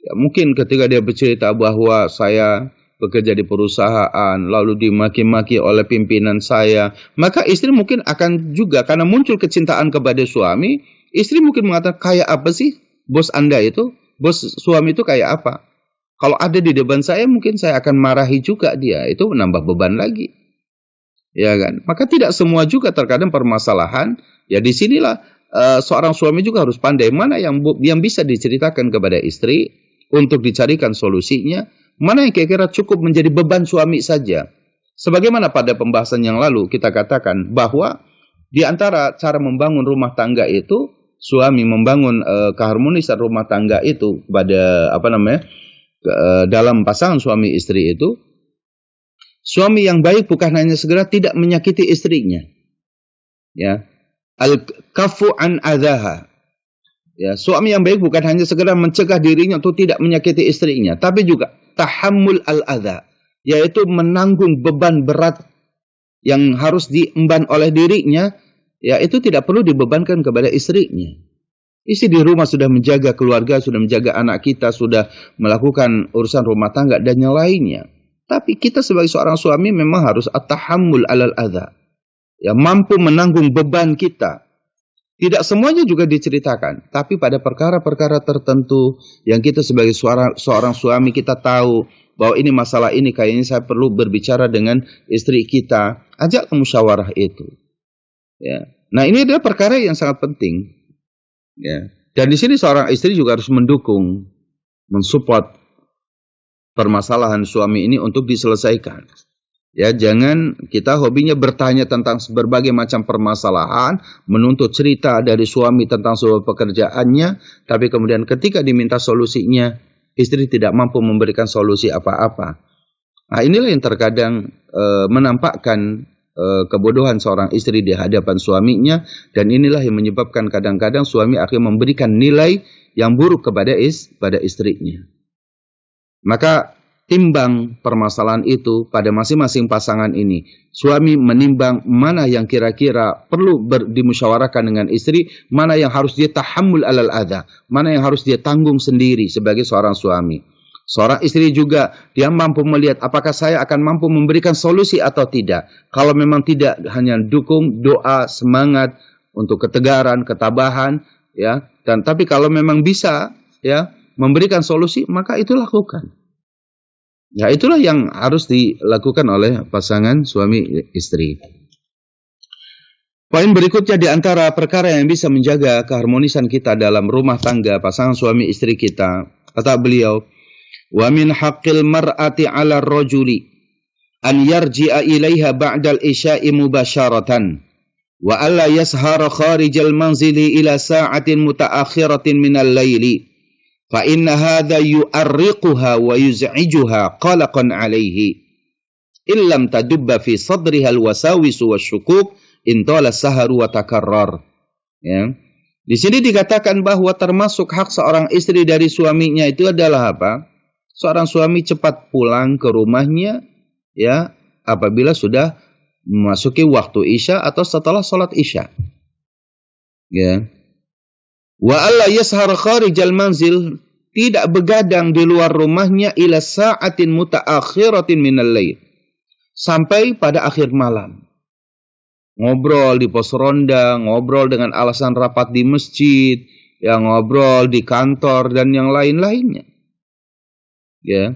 Ya, mungkin ketika dia bercerita bahwa saya bekerja di perusahaan, lalu dimaki-maki oleh pimpinan saya, maka istri mungkin akan juga, karena muncul kecintaan kepada suami, istri mungkin mengatakan, kayak apa sih bos Anda itu? Bos suami itu kayak apa? Kalau ada di depan saya, mungkin saya akan marahi juga dia. Itu menambah beban lagi. Ya kan? Maka tidak semua juga terkadang permasalahan. Ya disinilah seorang suami juga harus pandai mana yang bisa diceritakan kepada istri untuk dicarikan solusinya. Mana yang kira-kira cukup menjadi beban suami saja. Sebagaimana pada pembahasan yang lalu kita katakan bahwa di antara cara membangun rumah tangga itu, suami membangun keharmonisan rumah tangga itu pada dalam pasangan suami istri itu, suami yang baik bukan hanya segera tidak menyakiti istrinya, ya, al-kafu an adzaha, ya, suami yang baik bukan hanya segera mencegah dirinya untuk tidak menyakiti istrinya, tapi juga tahammul al-adza, yaitu menanggung beban berat yang harus diemban oleh dirinya. Ya, itu tidak perlu dibebankan kepada istrinya. Istri di rumah sudah menjaga keluarga, sudah menjaga anak kita, sudah melakukan urusan rumah tangga dan yang lainnya. Tapi kita sebagai seorang suami memang harus at-tahammul alal adza. Ya, mampu menanggung beban kita. Tidak semuanya juga diceritakan, tapi pada perkara-perkara tertentu yang kita sebagai seorang suami kita tahu bahwa ini masalah ini kayaknya saya perlu berbicara dengan istri kita, ajak ke musyawarah itu. Ya. Nah, ini adalah perkara yang sangat penting. Ya. Dan di sini seorang istri juga harus mendukung, mensupport permasalahan suami ini untuk diselesaikan. Ya, jangan kita hobinya bertanya tentang berbagai macam permasalahan, menuntut cerita dari suami tentang sebuah pekerjaannya, tapi kemudian ketika diminta solusinya, istri tidak mampu memberikan solusi apa-apa. Nah, inilah yang terkadang menampakkan kebodohan seorang istri di hadapan suaminya, dan inilah yang menyebabkan kadang-kadang suami akhirnya memberikan nilai yang buruk kepada istrinya. Maka timbang permasalahan itu pada masing-masing pasangan ini. Suami menimbang mana yang kira-kira perlu dimusyawarahkan dengan istri, mana yang harus dia tahammul alal adza, mana yang harus dia tanggung sendiri sebagai seorang suami. Seorang istri juga dia mampu melihat apakah saya akan mampu memberikan solusi atau tidak. Kalau memang tidak, hanya dukung, doa, semangat untuk ketegaran, ketabahan, ya. Dan tapi kalau memang bisa, ya, memberikan solusi, maka itu lakukan. Ya, itulah yang harus dilakukan oleh pasangan suami istri. Poin berikutnya di antara perkara yang bisa menjaga keharmonisan kita dalam rumah tangga pasangan suami istri kita, kata beliau, Wa min haqqil mar'ati 'ala ar-rajuli an yarji'a ilaiha ba'da al-isya'i mubasharatan wa alla yashara kharijal manzili ila sa'atin mutaakhiratin minal laili fa inna hadha yu'arriquha wa yuz'ijuha qalaqan 'alaihi illam tadubba fi sadriha al-wasawisu wasyukuk intala saharu wa takarrar. Ya. Di sini dikatakan bahwa termasuk hak seorang istri dari suaminya itu adalah apa? Seorang suami cepat pulang ke rumahnya ya apabila sudah memasuki waktu Isya atau setelah salat Isya. Ya. Wa alla yashar kharijal manzil, tidak begadang di luar rumahnya ila sa'atin mutaakhiratin minal lail, sampai pada akhir malam. Ngobrol di pos ronda, ngobrol dengan alasan rapat di masjid, ya ngobrol di kantor dan yang lain-lainnya. Ya.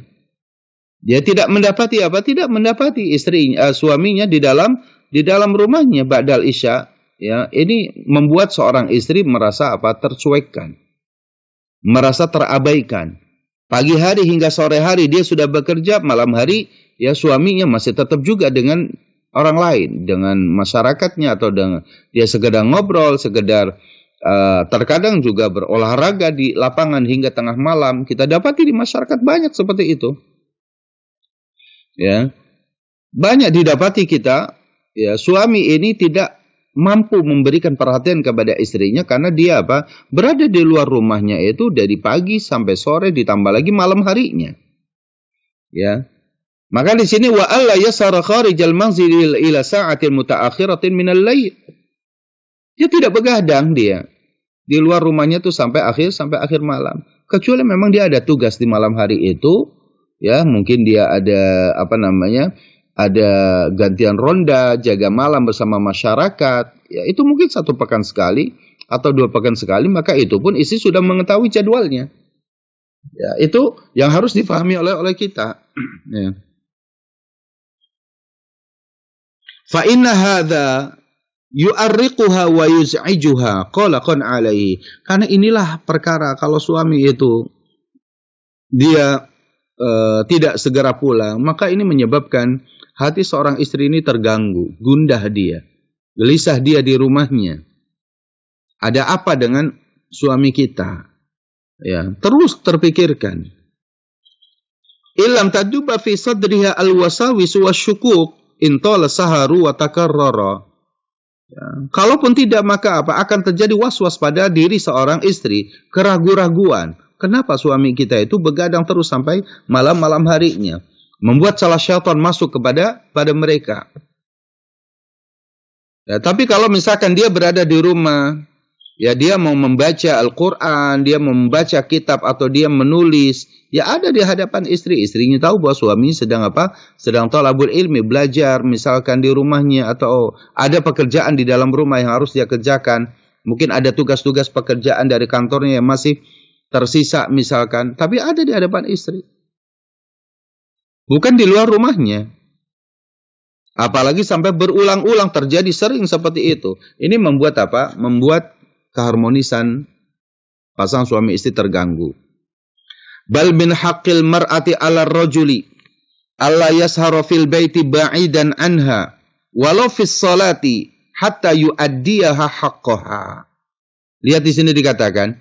Dia tidak mendapati apa? Tidak mendapati istrinya, suaminya di dalam rumahnya ba'dal Isya. Ya, ini membuat seorang istri merasa apa? Tercuekkan. Merasa terabaikan. Pagi hari hingga sore hari dia sudah bekerja, malam hari ya suaminya masih tetap juga dengan orang lain, dengan masyarakatnya atau dengan dia sekedar ngobrol, sekedar terkadang juga berolahraga di lapangan hingga tengah malam. Kita dapati di masyarakat banyak seperti itu. Ya. Banyak didapati kita, ya, suami ini tidak mampu memberikan perhatian kepada istrinya karena dia apa? Berada di luar rumahnya itu dari pagi sampai sore ditambah lagi malam harinya. Ya. Maka di sini wa alla yasara kharijal manzil ila sa'atin mutaakhiratin minal lail. Dia tidak begadang dia di luar rumahnya tuh sampai akhir malam. Kecuali memang dia ada tugas di malam hari itu, ya, mungkin dia ada ada gantian ronda, jaga malam bersama masyarakat. Ya, itu mungkin 1 pekan sekali atau 2 pekan sekali, maka itu pun istri sudah mengetahui jadwalnya. Ya, itu yang harus difahami oleh kita. Ya. Fa inna hadza yu'arriquha wa yuz'ijuha qalaqan 'alaihi. Karena inilah perkara kalau suami itu dia tidak segera pulang, maka ini menyebabkan hati seorang istri ini terganggu, gundah dia, gelisah dia di rumahnya. Ada apa dengan suami kita? Ya, terus terpikirkan. Illam taduba fi sadriha al-wasawis wasyukuk intala saharu wa takarrara. Ya, kalaupun tidak, maka apa? Akan terjadi was-was pada diri seorang istri, keraguan-raguan. Kenapa suami kita itu begadang terus sampai malam-malam harinya? Membuat salah syaitan masuk pada mereka. Ya, tapi kalau misalkan dia berada di rumah, ya dia mau membaca Al-Quran, dia mau membaca kitab atau dia menulis, ya ada di hadapan istri. Istrinya tahu bahwa suami sedang apa? Sedang thalabul ilmi, belajar misalkan di rumahnya, atau ada pekerjaan di dalam rumah yang harus dia kerjakan. Mungkin ada tugas-tugas pekerjaan dari kantornya yang masih tersisa misalkan, tapi ada di hadapan istri. Bukan di luar rumahnya. Apalagi sampai berulang-ulang terjadi sering seperti itu. Ini membuat apa? Membuat keharmonisan pasangan suami istri terganggu. Bal min haqqil mar'ati 'ala ar-rajuli alla yashara fil baiti ba'idan anha walau fis salati hatta yu'addiyaha haqqaha. Lihat di sini dikatakan,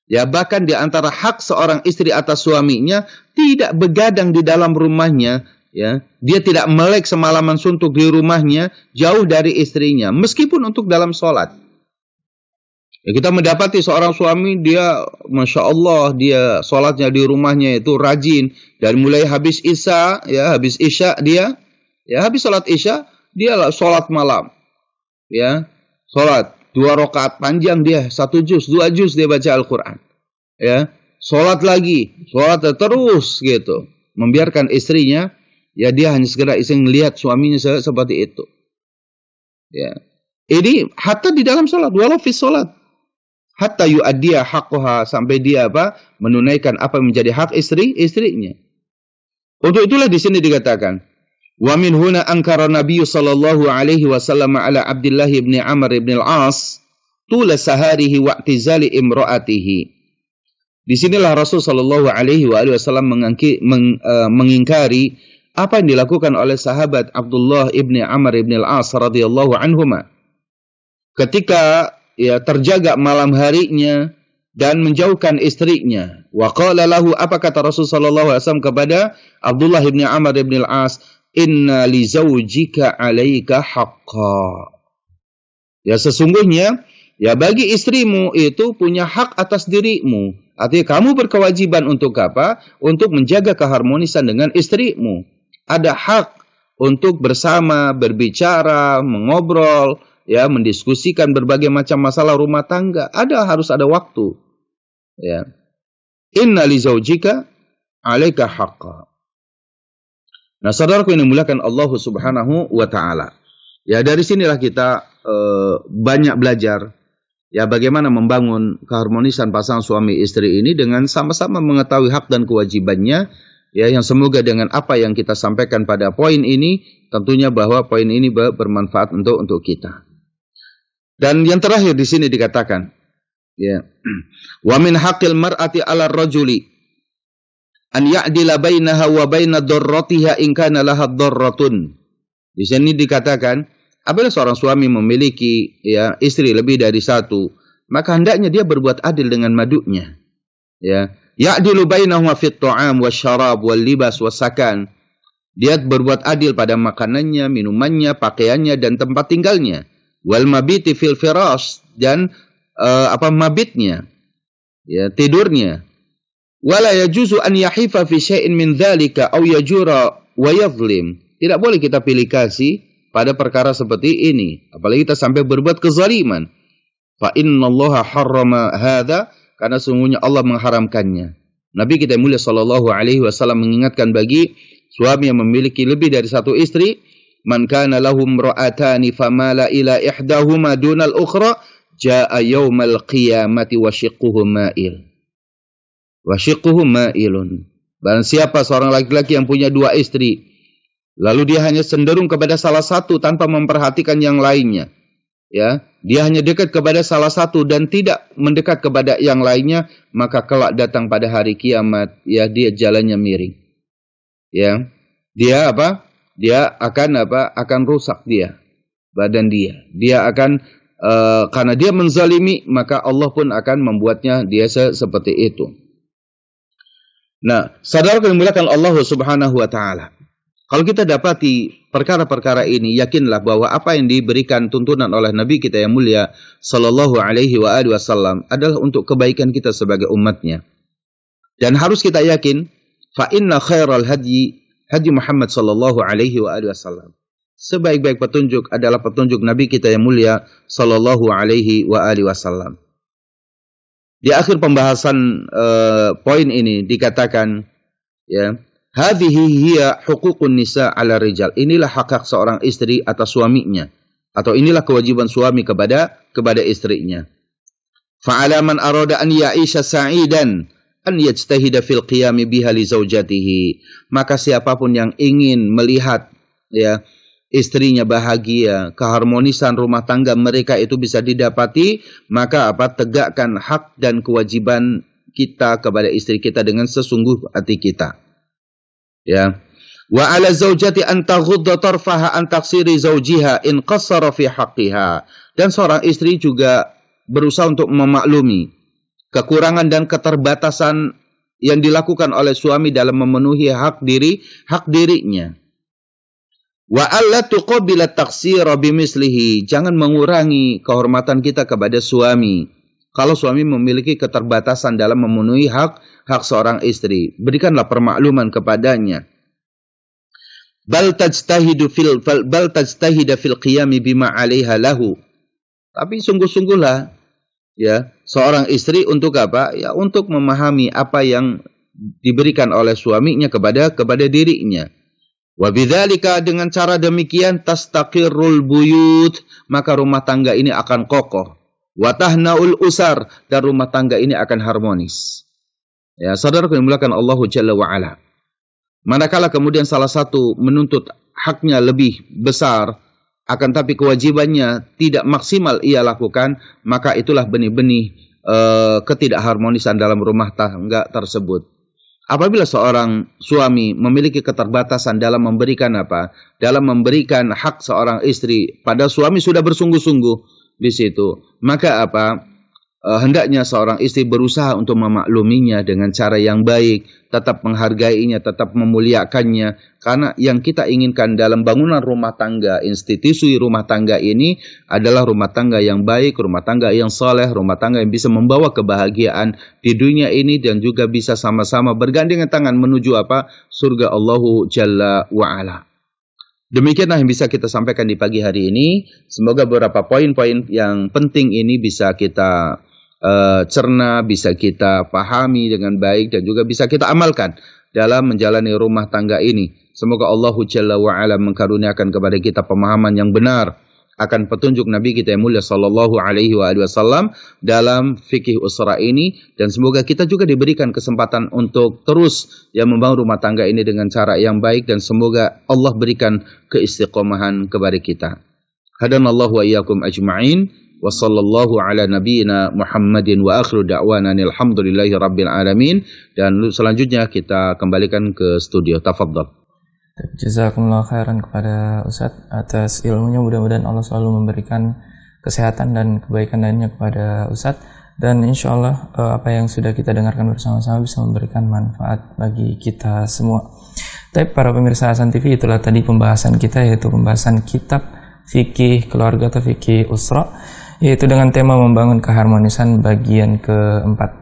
ya bahkan di antara hak seorang istri atas suaminya tidak begadang di dalam rumahnya, ya. Dia tidak melek semalaman suntuk di rumahnya, jauh dari istrinya, meskipun untuk dalam sholat. Ya, kita mendapati seorang suami, dia Masya Allah, dia sholatnya di rumahnya itu rajin. Dari mulai habis Isya, ya habis Isya dia, ya habis sholat Isya, dia sholat malam. Ya, sholat 2 rakaat panjang dia, 1 juz, 2 juz dia baca Al-Quran. Ya, sholat lagi, sholat terus gitu. Membiarkan istrinya, ya dia hanya sekedar iseng melihat suaminya seperti itu. Ya, ini hatta di dalam sholat, walau fi sholat. Hatta yu'addiya haqqaha, sampai dia apa? Menunaikan apa yang menjadi hak istrinya. Untuk itulah di sini dikatakan, wa min huna ankara Nabi sallallahu alaihi wasallam ala Abdullah ibn Amr ibn al-As tula saharihi wa i'tizali imra'atihi. Disinilah Rasul Shallallahu Alaihi Wasallam mengingkari apa yang dilakukan oleh sahabat Abdullah ibni Amr ibn al-As radhiyallahu anhuma ketika terjaga malam harinya dan menjauhkan istrinya. Wa qala lahu, apa kata Rasul Shallallahu Alaihi Wasallam kepada Abdullah ibni Amr ibn al-As, inna li zawjika alaika haqqa. Ya, sesungguhnya bagi istrimu itu punya hak atas dirimu. Artinya kamu berkewajiban untuk apa? Untuk menjaga keharmonisan dengan istrimu. Ada hak untuk bersama, berbicara, mengobrol, mendiskusikan berbagai macam masalah rumah tangga. Harus ada waktu. Ya. Inna li zawjika 'alaika haqqa. Nah, saudaraku yang dimuliakan Allah Subhanahu wa taala. Ya, dari sinilah kita banyak belajar bagaimana membangun keharmonisan pasangan suami istri ini dengan sama-sama mengetahui hak dan kewajibannya, yang semoga dengan apa yang kita sampaikan pada poin ini, tentunya bahwa poin ini bermanfaat untuk kita. Dan yang terakhir di sini dikatakan, wa min haqqil mar'ati 'ala ar-rajuli an ya'dila bainaha wa baina darratiha in kana laha darratun. Di sini dikatakan, apabila seorang suami memiliki istri lebih dari satu, maka hendaknya dia berbuat adil dengan madunya. Ya'dilu bainahuma fit ta'am wasyarab wal libas wasakan. Dia berbuat adil pada makanannya, minumannya, pakaiannya dan tempat tinggalnya. Wal mabiti fil firash, dan mabitnya, tidurnya. Wala yajuzu an yahifa fi syai'in min dzalika aw yajura wa yadhlim. Tidak boleh kita pilih kasih pada perkara seperti ini, apalagi kita sampai berbuat kezaliman. Fa innallaha harrama hadza, karena sungguhnya Allah mengharamkannya. Nabi kita mulia sallallahu alaihi wasallam mengingatkan bagi suami yang memiliki lebih dari satu istri, man kana lahum ra'atani famala ila ihdahuma dunal ukhra jaa yaumal qiyamati wa shiqquhu ma'il. Wa shiqquhu ma'ilun. Barang siapa seorang laki-laki yang punya dua istri, lalu dia hanya cenderung kepada salah satu tanpa memperhatikan yang lainnya. Dia hanya dekat kepada salah satu dan tidak mendekat kepada yang lainnya, maka kelak datang pada hari kiamat, dia jalannya miring. Dia akan rusak badan dia. Dia akan karena dia menzalimi, maka Allah pun akan membuatnya dia seperti itu. Nah, saudara yang dimuliakan Allah Subhanahu wa taala, kalau kita dapati perkara-perkara ini, yakinlah bahwa apa yang diberikan tuntunan oleh Nabi kita yang mulia sallallahu alaihi wasallam adalah untuk kebaikan kita sebagai umatnya. Dan harus kita yakin, fa inna khairal hadyi Muhammad sallallahu alaihi wasallam. Sebaik-baik petunjuk adalah petunjuk Nabi kita yang mulia sallallahu alaihi wasallam. Di akhir pembahasan poin ini dikatakan, hadhihi hiya huququn nisa 'ala rijal. Inilah hak seorang istri atas suaminya, atau inilah kewajiban suami kepada istrinya. Fa 'ala man arada an ya'isha sa'idan an yajtahida fil qiyam biha li zaujatihi. Maka siapapun yang ingin melihat istrinya bahagia, keharmonisan rumah tangga mereka itu bisa didapati, maka tegakkan hak dan kewajiban kita kepada istri kita dengan sesungguh hati kita. Wa 'ala zaujati an taghudda tarfaha an taqsiri zawjiha in qassara fi haqqiha. Dan seorang istri juga berusaha untuk memaklumi kekurangan dan keterbatasan yang dilakukan oleh suami dalam memenuhi hak dirinya. Wa alla tuqabila taqsira bimislihi. Jangan mengurangi kehormatan kita kepada suami. Kalau suami memiliki keterbatasan dalam memenuhi hak seorang istri, berikanlah permakluman kepadanya. Bal tajtahidu fil qiyami bima 'alaiha lahu. Tapi sungguh-sungguhlah seorang istri untuk apa? Untuk memahami apa yang diberikan oleh suaminya kepada dirinya. Wa bidzalika, dengan cara demikian, tastaqirrul buyut, maka rumah tangga ini akan kokoh. Wa tahnaul usar, dan rumah tangga ini akan harmonis. Saudara yang dimuliakan Allah Jalla wa Ala. Manakala kemudian salah satu menuntut haknya lebih besar, akan tapi kewajibannya tidak maksimal ia lakukan, maka itulah benih-benih ketidakharmonisan dalam rumah tangga tersebut. Apabila seorang suami memiliki keterbatasan dalam memberikan dalam memberikan hak seorang istri, pada suami sudah bersungguh-sungguh di situ, maka hendaknya seorang istri berusaha untuk memakluminya dengan cara yang baik, tetap menghargainya, tetap memuliakannya. Karena yang kita inginkan dalam bangunan rumah tangga, institusi rumah tangga ini adalah rumah tangga yang baik, rumah tangga yang saleh, rumah tangga yang bisa membawa kebahagiaan di dunia ini dan juga bisa sama-sama bergandengan tangan menuju surga Allahu Jalla wa'ala. Demikianlah yang bisa kita sampaikan di pagi hari ini. Semoga beberapa poin-poin yang penting ini bisa kita cerna, bisa kita pahami dengan baik dan juga bisa kita amalkan dalam menjalani rumah tangga ini. Semoga Allah Jalla wa'ala mengkaruniakan kepada kita pemahaman yang benar akan petunjuk Nabi kita yang mulia sallallahu alaihi wasallam dalam fikih usra ini, dan semoga kita juga diberikan kesempatan untuk terus membangun rumah tangga ini dengan cara yang baik, dan semoga Allah berikan keistiqomahan kepada kita. Hadanallahu wa iyyakum ajma'in. Wa sallallahu ala nabiyyina Muhammadin wa akhiru da'wana alhamdulillahi rabbil alamin. Dan selanjutnya kita kembalikan ke studio. Tafadhal. Jazakumullah khairan kepada Ustadz atas ilmunya. Mudah-mudahan Allah selalu memberikan kesehatan dan kebaikan lainnya kepada Ustadz, dan insya Allah apa yang sudah kita dengarkan bersama-sama bisa memberikan manfaat bagi kita semua. Tapi para pemirsa Hasan TV, itulah tadi pembahasan kita, yaitu pembahasan kitab fikih keluarga atau fikih usra, yaitu dengan tema membangun keharmonisan bagian keempat.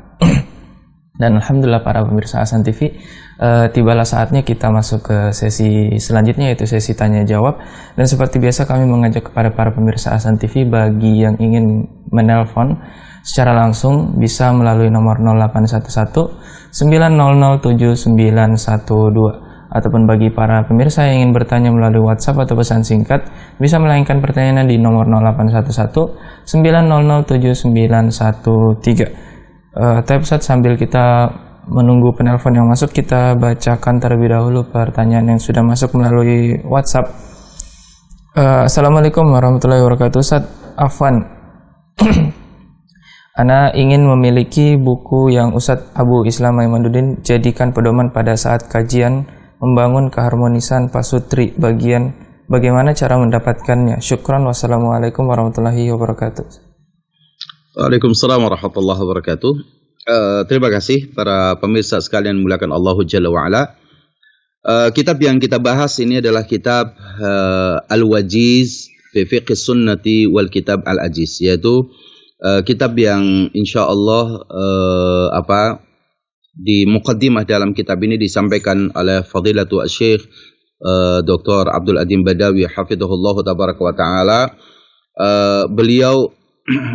Dan alhamdulillah para pemirsa Hasan TV, tibalah saatnya kita masuk ke sesi selanjutnya, yaitu sesi tanya jawab. Dan seperti biasa kami mengajak kepada para pemirsa Hasan TV, bagi yang ingin menelpon secara langsung bisa melalui nomor 0811 900 7912. Ataupun bagi para pemirsa yang ingin bertanya melalui WhatsApp atau pesan singkat, bisa melayangkan pertanyaannya di nomor 0811 900 7913. Tapi Ustaz, sambil kita menunggu penelpon yang masuk, kita bacakan terlebih dahulu pertanyaan yang sudah masuk melalui WhatsApp. Assalamualaikum warahmatullahi wabarakatuh. Ustaz, afwan. Ana ingin memiliki buku yang Ustadz Abu Islam Maimanuddin jadikan pedoman pada saat kajian membangun keharmonisan pasutri, bagian bagaimana cara mendapatkannya. Syukran, wassalamualaikum warahmatullahi wabarakatuh. Waalaikumsalam warahmatullahi wabarakatuh. Terima kasih para pemirsa sekalian, muliakan Allah Jalla wa'ala. Kitab yang kita bahas ini adalah kitab Al-Wajiz fi Fiqh Sunnati wal Kitab Al-Ajiz, yaitu kitab yang insya Allah di muqaddimah dalam kitab ini disampaikan oleh Fadilatu Syekh Dr. Abdul Adim Badawi hafizahullah tabaraka wa taala. Beliau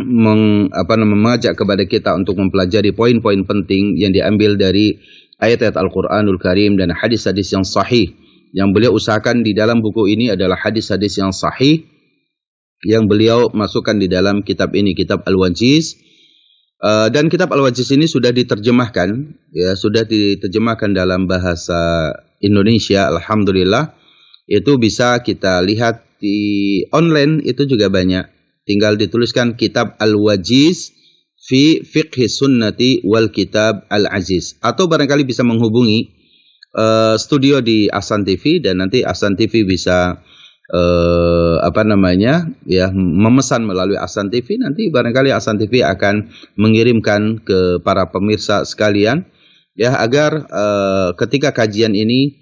mengajak kepada kita untuk mempelajari poin-poin penting yang diambil dari ayat-ayat Al-Qur'anul Karim dan hadis-hadis yang sahih. Yang beliau usahakan di dalam buku ini adalah hadis-hadis yang sahih yang beliau masukkan di dalam kitab ini, kitab Al-Wajiz. Dan kitab Al-Wajiz ini sudah diterjemahkan, sudah diterjemahkan dalam bahasa Indonesia, alhamdulillah. Itu bisa kita lihat di online, itu juga banyak. Tinggal dituliskan kitab Al-Wajiz fi Fiqh Sunnati wal Kitab Al-Aziz, atau barangkali bisa menghubungi studio di Hasan TV, dan nanti Hasan TV bisa memesan melalui Hasan TV. Nanti barangkali Hasan TV akan mengirimkan ke para pemirsa sekalian, agar ketika kajian ini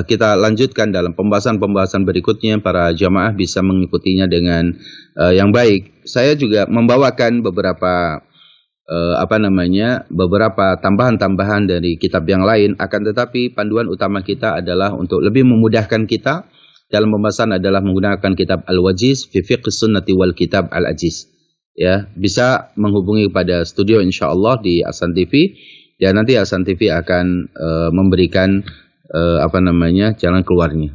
kita lanjutkan dalam pembahasan-pembahasan berikutnya, para jamaah bisa mengikutinya dengan yang baik. Saya juga membawakan beberapa beberapa tambahan-tambahan dari kitab yang lain, akan tetapi panduan utama kita adalah untuk lebih memudahkan kita dalam pembahasan adalah menggunakan kitab Al-Wajiz fi Fiqh Sunnati wal Kitab Al-Aziz. Bisa menghubungi pada studio insyaallah di Hasan TV, dan nanti Hasan TV akan memberikan jalan keluarnya.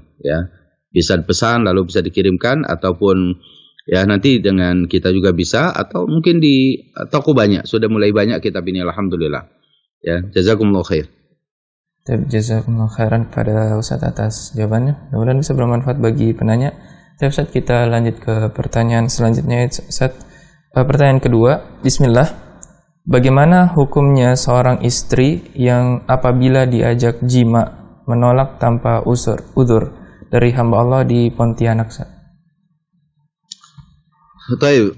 Bisa pesan lalu bisa dikirimkan, ataupun nanti dengan kita juga bisa, atau mungkin di toko banyak, sudah mulai banyak kitab ini, alhamdulillah. Jazakumullah khair. Jazakumullah khairan kepada Ustaz atas jawabannya. Mudah-mudahan bisa bermanfaat bagi penanya. Ustaz, kita lanjut ke pertanyaan selanjutnya. Ustaz, Pertanyaan kedua, Bismillah. Bagaimana hukumnya seorang istri yang apabila diajak jima menolak tanpa udzur dari hamba Allah di Pontianak? Baik,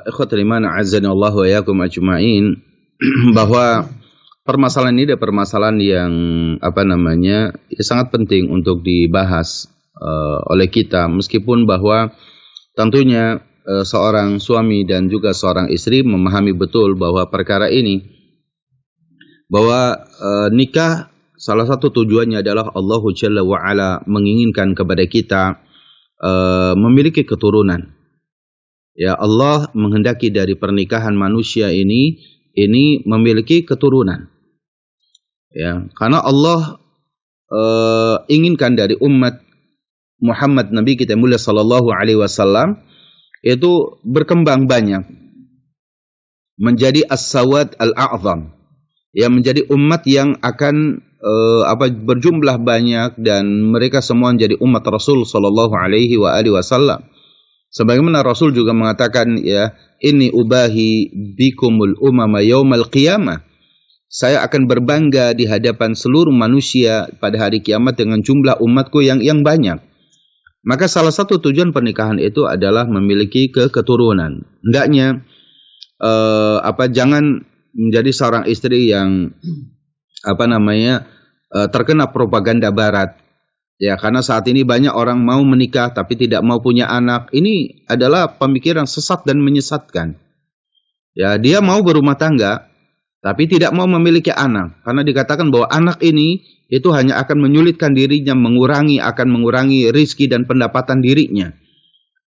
ikhwatul iman azza Allah wa iyyakum ajma'in, bahwa permasalahan ini adalah permasalahan yang sangat penting untuk dibahas oleh kita, meskipun bahwa tentunya seorang suami dan juga seorang istri memahami betul bahwa perkara ini, bahwa nikah salah satu tujuannya adalah Allah Jalla wa Ala menginginkan kepada kita memiliki keturunan. Ya, Allah menghendaki dari pernikahan manusia ini memiliki keturunan. Ya, karena Allah inginkan dari umat Muhammad Nabi kita mulia sallallahu alaihi wasallam itu berkembang banyak menjadi as-sawad al-a'zam. Ya, menjadi umat yang akan berjumlah banyak dan mereka semua menjadi umat Rasul sallallahu alaihi wasallam. Sebagaimana Rasul juga mengatakan, ya, inni ubahi bikumul umama yaumal qiyamah. Saya akan berbangga di hadapan seluruh manusia pada hari kiamat dengan jumlah umatku yang banyak. Maka salah satu tujuan pernikahan itu adalah memiliki keturunan. Hendaknya jangan menjadi seorang istri yang terkena propaganda barat. Ya, karena saat ini banyak orang mau menikah tapi tidak mau punya anak. Ini adalah pemikiran sesat dan menyesatkan. Ya, dia mau berumah tangga tapi tidak mau memiliki anak. Karena dikatakan bahwa anak ini itu hanya akan menyulitkan dirinya, akan mengurangi rizki dan pendapatan dirinya.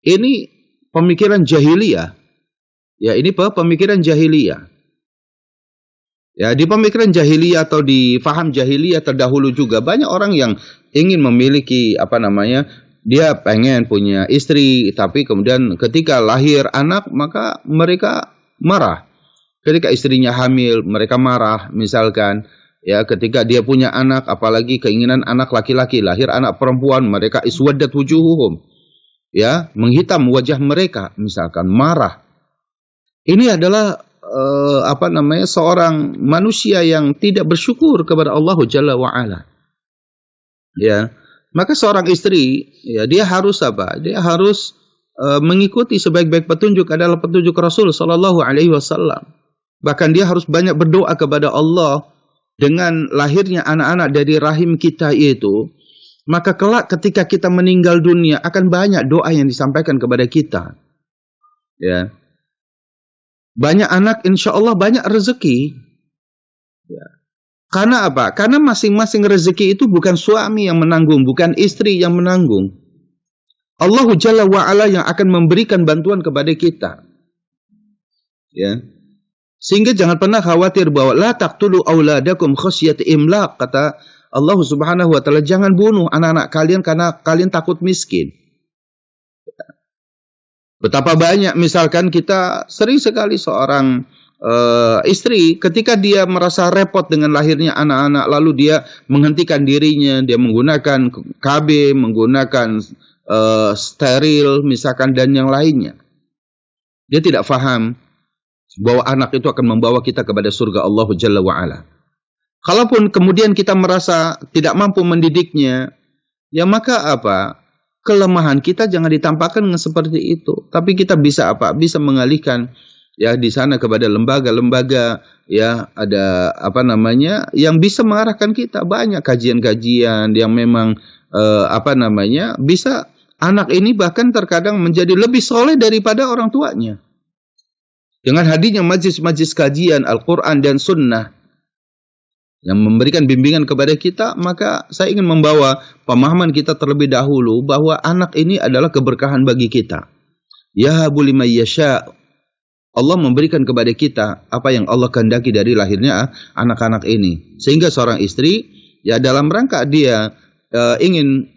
Ini pemikiran jahiliyah. Ya, ini pemikiran jahiliyah. Ya, di pemikiran jahiliyah atau di faham jahiliyah terdahulu juga banyak orang yang ingin memiliki dia pengen punya istri, tapi kemudian ketika lahir anak maka mereka marah. Ketika istrinya hamil mereka marah, misalkan. Ya, ketika dia punya anak, apalagi keinginan anak laki-laki, lahir anak perempuan, mereka iswaddat wujuhuhum. Ya, menghitam wajah mereka, misalkan marah. Ini adalah seorang manusia yang tidak bersyukur kepada Allah Jalla wa Ala. Ya, maka seorang istri, ya, dia harus Dia harus mengikuti sebaik-baik petunjuk adalah petunjuk Rasul sallallahu alaihi wasallam. Bahkan dia harus banyak berdoa kepada Allah dengan lahirnya anak-anak dari rahim kita itu. Maka kelak ketika kita meninggal dunia akan banyak doa yang disampaikan kepada kita. Ya. Banyak anak, insya Allah banyak rezeki. Ya. Karena apa? Karena masing-masing rezeki itu bukan suami yang menanggung, bukan istri yang menanggung. Allah Jalla wa'ala yang akan memberikan bantuan kepada kita. Ya. Sehingga jangan pernah khawatir bahwa la taqtulu auladakum khasyati imlaq, kata Allah Subhanahu wa taala, jangan bunuh anak-anak kalian karena kalian takut miskin. Betapa banyak misalkan kita sering sekali seorang istri ketika dia merasa repot dengan lahirnya anak-anak, lalu dia menghentikan dirinya, dia menggunakan KB, menggunakan steril misalkan dan yang lainnya. Dia tidak faham bahwa anak itu akan membawa kita kepada surga Allah Jalla wa'ala. Kalaupun kemudian kita merasa tidak mampu mendidiknya, ya maka kelemahan kita jangan ditampakkan dengan seperti itu. Tapi kita bisa bisa mengalihkan ya di sana kepada lembaga-lembaga, ya ada yang bisa mengarahkan kita. Banyak kajian-kajian yang memang bisa anak ini bahkan terkadang menjadi lebih soleh daripada orang tuanya. Dengan hadirnya majlis-majlis kajian Al-Quran dan Sunnah yang memberikan bimbingan kepada kita, maka saya ingin membawa pemahaman kita terlebih dahulu bahwa anak ini adalah keberkahan bagi kita. Yahabu liman yasha. Allah memberikan kepada kita apa yang Allah kehendaki dari lahirnya anak-anak ini. Sehingga seorang istri, ya dalam rangka dia ingin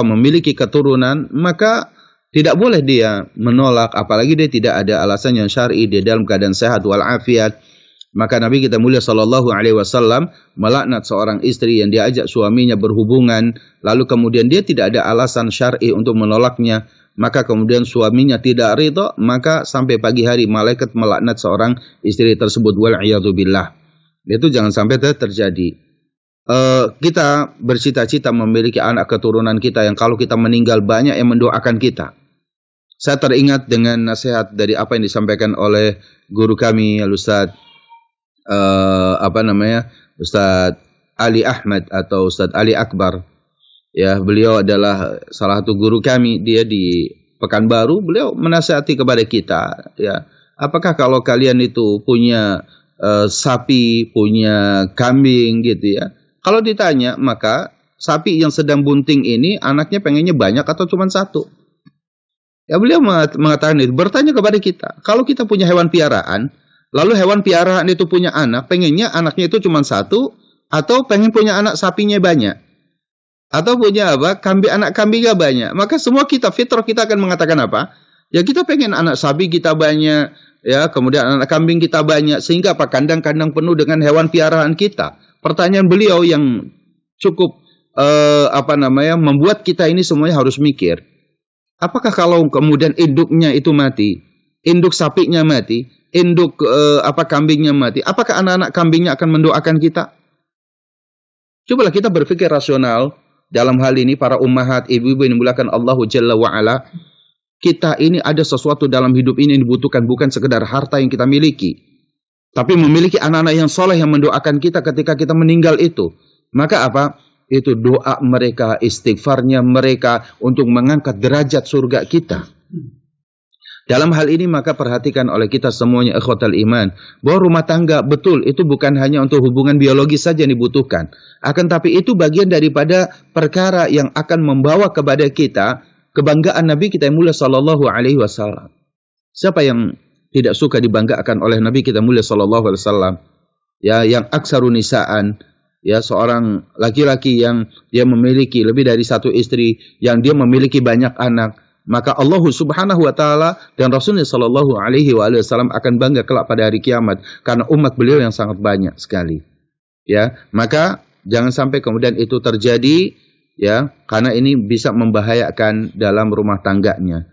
memiliki keturunan, maka tidak boleh dia menolak, apalagi dia tidak ada alasan yang syar'i, dia dalam keadaan sehat walafiat. Maka Nabi kita mulia sallallahu alaihi wasallam melaknat seorang istri yang diajak suaminya berhubungan, lalu kemudian dia tidak ada alasan syar'i untuk menolaknya, maka kemudian suaminya tidak ridha, maka sampai pagi hari malaikat melaknat seorang istri tersebut, wal'iyadzubillah. Itu jangan sampai terjadi. Kita bercita-cita memiliki anak keturunan kita yang kalau kita meninggal banyak yang mendoakan kita. Saya teringat dengan nasihat dari apa yang disampaikan oleh guru kami, Ustaz Ustaz Ali Ahmad atau Ustaz Ali Akbar. Ya, beliau adalah salah satu guru kami, dia di Pekanbaru. Beliau menasihati kepada kita, ya, apakah kalau kalian itu punya sapi, punya kambing gitu ya. Kalau ditanya, maka sapi yang sedang bunting ini anaknya pengennya banyak atau cuma satu? Ya, beliau mengatakan itu, bertanya kepada kita, kalau kita punya hewan piaraan, lalu hewan piaraan itu punya anak, pengennya anaknya itu cuma satu, atau pengen punya anak sapinya banyak? Atau punya apa? Anak kambingnya banyak. Maka semua kita, fitrah kita akan mengatakan apa? Ya kita pengen anak sapi kita banyak, ya, kemudian anak kambing kita banyak, sehingga apa? Kandang-kandang penuh dengan hewan piaraan kita. Pertanyaan beliau yang cukup membuat kita ini semuanya harus mikir. Apakah kalau kemudian induknya itu mati, induk sapinya mati, induk kambingnya mati, apakah anak-anak kambingnya akan mendoakan kita? Cobalah kita berpikir rasional. Dalam hal ini para ummahat, ibu-ibu yang dimuliakan Allah Jalla wa'ala, kita ini ada sesuatu dalam hidup ini yang dibutuhkan, bukan sekedar harta yang kita miliki, tapi memiliki anak-anak yang soleh yang mendoakan kita ketika kita meninggal itu. Maka apa? Itu doa mereka, istighfarnya mereka untuk mengangkat derajat surga kita. Dalam hal ini maka perhatikan oleh kita semuanya, ikhwatal iman, bahwa rumah tangga betul itu bukan hanya untuk hubungan biologis saja yang dibutuhkan, akan tapi itu bagian daripada perkara yang akan membawa kepada kita kebanggaan Nabi kita yang mulia sallallahu alaihi wasallam. Siapa yang tidak suka dibanggakan oleh Nabi kita mulia sallallahu alaihi wasallam? Ya, yang aksarun nisaan, ya, seorang laki-laki yang dia memiliki lebih dari satu istri, yang dia memiliki banyak anak. Maka Allah Subhanahu wa taala dan Rasulnya sallallahu alaihi wasallam akan bangga kelak pada hari kiamat karena umat beliau yang sangat banyak sekali. Ya, maka jangan sampai kemudian itu terjadi, ya, karena ini bisa membahayakan dalam rumah tangganya.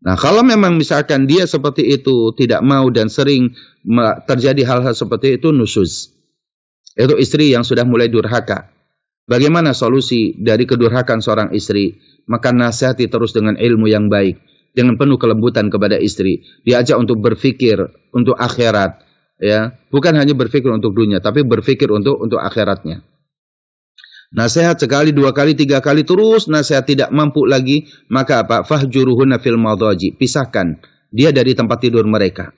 Nah, kalau memang misalkan dia seperti itu tidak mau dan sering terjadi hal-hal seperti itu, nusuz. Itu istri yang sudah mulai durhaka. Bagaimana solusi dari kedurhakaan seorang istri? Maka nasihati terus dengan ilmu yang baik, dengan penuh kelembutan kepada istri. Diajak untuk berpikir untuk akhirat, ya, bukan hanya berpikir untuk dunia, tapi berpikir untuk akhiratnya. Nasihat sekali, dua kali, tiga kali, terus nasihat tidak mampu lagi, maka apa? Fahjuruhunna fil madaji, pisahkan dia dari tempat tidur mereka.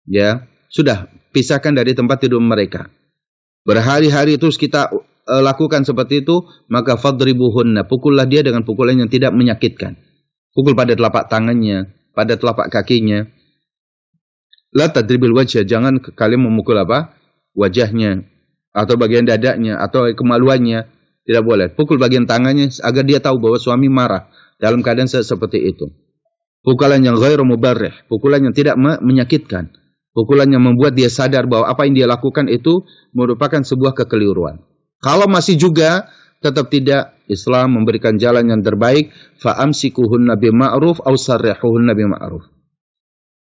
Ya, sudah, pisahkan dari tempat tidur mereka. Berhari-hari terus kita lakukan seperti itu, maka fadribuhunna, pukullah dia dengan pukulan yang tidak menyakitkan. Pukul pada telapak tangannya, pada telapak kakinya. La tadribil wajah, jangan kalian memukul apa? Wajahnya, atau bagian dadanya, atau kemaluannya. Tidak boleh. Pukul bagian tangannya agar dia tahu bahwa suami marah dalam keadaan seperti itu. Pukulan yang ghairu mubarrih, pukulan yang tidak menyakitkan. Pukulan yang membuat dia sadar bahwa apa yang dia lakukan itu merupakan sebuah kekeliruan. Kalau masih juga tetap tidak, Islam memberikan jalan yang terbaik, fa'amsikuhunna bima'ruf aw sarrihuhunna bima'ruf.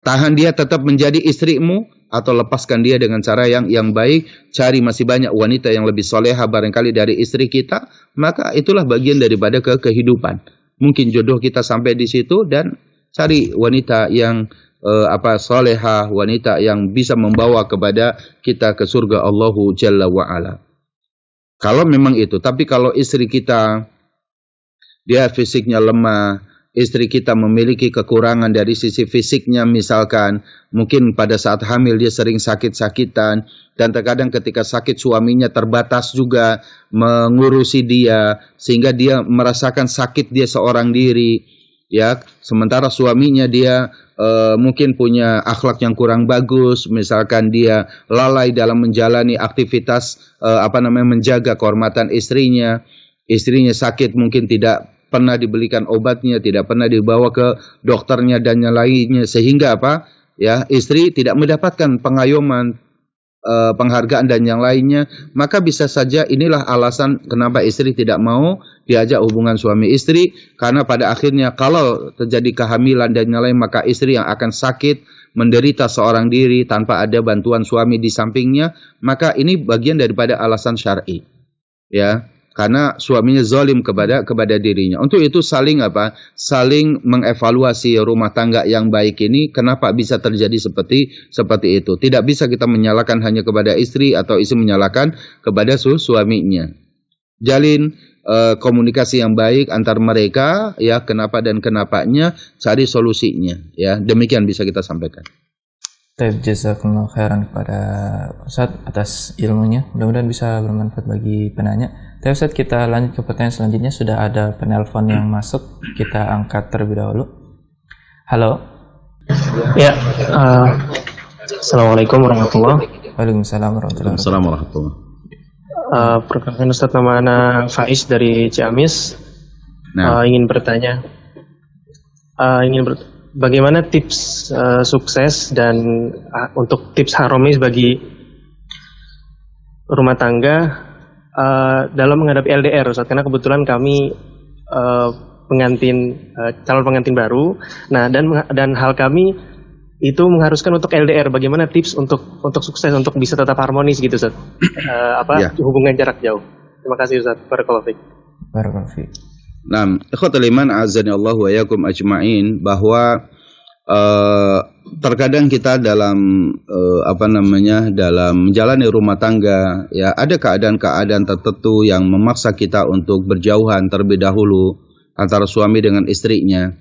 Tahan dia tetap menjadi istrimu atau lepaskan dia dengan cara yang baik. Cari masih banyak wanita yang lebih soleha barangkali dari istri kita, maka itulah bagian daripada kehidupan. Mungkin jodoh kita sampai di situ, dan cari wanita yang soleha, wanita yang bisa membawa kepada kita ke surga Allahu Jalla wa'ala. Kalau memang itu, tapi kalau istri kita dia fisiknya lemah, istri kita memiliki kekurangan dari sisi fisiknya, misalkan mungkin pada saat hamil dia sering sakit-sakitan, dan terkadang ketika sakit suaminya terbatas juga mengurusi dia, sehingga dia merasakan sakit dia seorang diri, ya, sementara suaminya dia mungkin punya akhlak yang kurang bagus, misalkan dia lalai dalam menjalani aktivitas menjaga kehormatan istrinya sakit, mungkin tidak pernah dibelikan obatnya, tidak pernah dibawa ke dokternya dan yang lainnya, sehingga istri tidak mendapatkan pengayoman, penghargaan dan yang lainnya, maka bisa saja inilah alasan kenapa istri tidak mau diajak hubungan suami istri, karena pada akhirnya kalau terjadi kehamilan dan yang lain, maka istri yang akan sakit, menderita seorang diri tanpa ada bantuan suami di sampingnya, maka ini bagian daripada alasan syar'i. Ya, karena suaminya zalim kepada dirinya. Untuk itu saling mengevaluasi rumah tangga yang baik ini, kenapa bisa terjadi seperti itu. Tidak bisa kita menyalahkan hanya kepada istri atau istri menyalahkan kepada suaminya. Jalin komunikasi yang baik antar mereka, ya, kenapa dan kenapanya, cari solusinya, ya. Demikian bisa kita sampaikan. Jazakumullah khairan kepada Ustaz atas ilmunya. Mudah-mudahan bisa bermanfaat bagi penanya. Tapi Ustaz, kita lanjut ke pertanyaan selanjutnya. Sudah ada penelpon yang masuk. Kita angkat terlebih dahulu. Halo. Ya. Assalamualaikum warahmatullahi. Waalaikumsalam warahmatullahi Assalamualaikum. Perkenalkan Ustaz, nama anak Faiz dari Ciamis. Ingin bertanya. Bagaimana tips sukses dan untuk tips harmonis bagi rumah tangga dalam menghadapi LDR, Ustaz? Karena kebetulan kami calon pengantin baru. Nah, dan hal kami itu mengharuskan untuk LDR. Bagaimana tips untuk sukses, untuk bisa tetap harmonis gitu, Ustaz? Hubungan jarak jauh. Terima kasih, Ustaz. Barakallahu fiik. Nah, ikhwatul iman azani Allah wa yakum ajma'in, bahwa terkadang kita dalam dalam menjalani rumah tangga, ya, ada keadaan-keadaan tertentu yang memaksa kita untuk berjauhan terlebih dahulu antara suami dengan istrinya.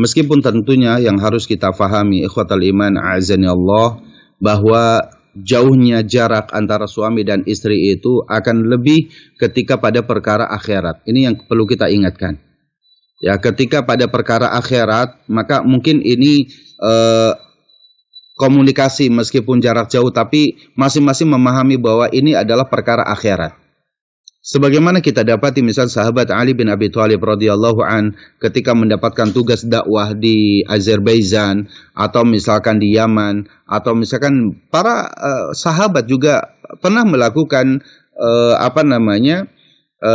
Meskipun tentunya yang harus kita fahami, ikhwatul iman azani Allah, bahwa jauhnya jarak antara suami dan istri itu akan lebih ketika pada perkara akhirat. Ini yang perlu kita ingatkan. Ya, ketika pada perkara akhirat, maka mungkin ini komunikasi meskipun jarak jauh, tapi masing-masing memahami bahwa ini adalah perkara akhirat. Sebagaimana kita dapati misal sahabat Ali bin Abi Thalib radhiyallahu an ketika mendapatkan tugas dakwah di Azerbaijan, atau misalkan di Yaman, atau misalkan para sahabat juga pernah melakukan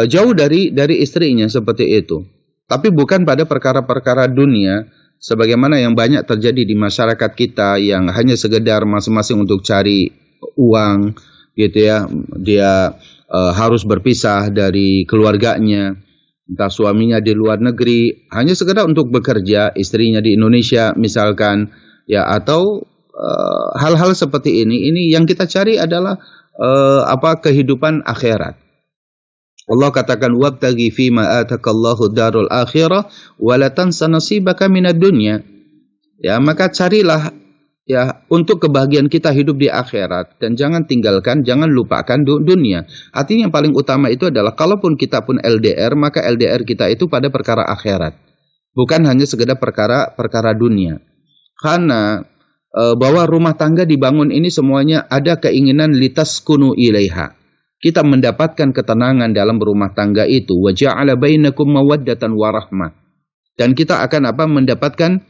jauh dari istrinya seperti itu. Tapi bukan pada perkara-perkara dunia sebagaimana yang banyak terjadi di masyarakat kita, yang hanya sekedar masing-masing untuk cari uang gitu ya. Dia harus berpisah dari keluarganya, entah suaminya di luar negeri, hanya sekedar untuk bekerja, istrinya di Indonesia misalkan, ya, atau hal-hal seperti ini yang kita cari adalah kehidupan akhirat. Allah katakan wabtaghi fima atakallahu darul akhirah wa la tansa nasibaka minad dunya. Ya, maka carilah, ya, untuk kebahagiaan kita hidup di akhirat, dan jangan lupakan dunia. Artinya yang paling utama itu adalah kalaupun kita pun LDR, maka LDR kita itu pada perkara akhirat, bukan hanya sekedar perkara dunia. Karena bahwa rumah tangga dibangun ini semuanya ada keinginan litaskunu ilaiha. Kita mendapatkan ketenangan dalam rumah tangga itu. Wa ja'ala bainakum mawaddatan wa rahmah. Dan kita akan mendapatkan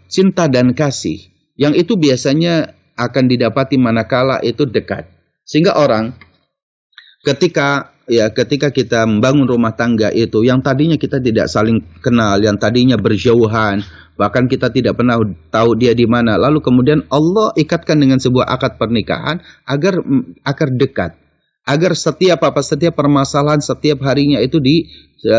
cinta dan kasih, yang itu biasanya akan didapati manakala itu dekat. Sehingga orang ketika kita membangun rumah tangga itu, yang tadinya kita tidak saling kenal, yang tadinya berjauhan, bahkan kita tidak pernah tahu dia di mana, lalu kemudian Allah ikatkan dengan sebuah akad pernikahan agar dekat, agar setiap permasalahan setiap harinya itu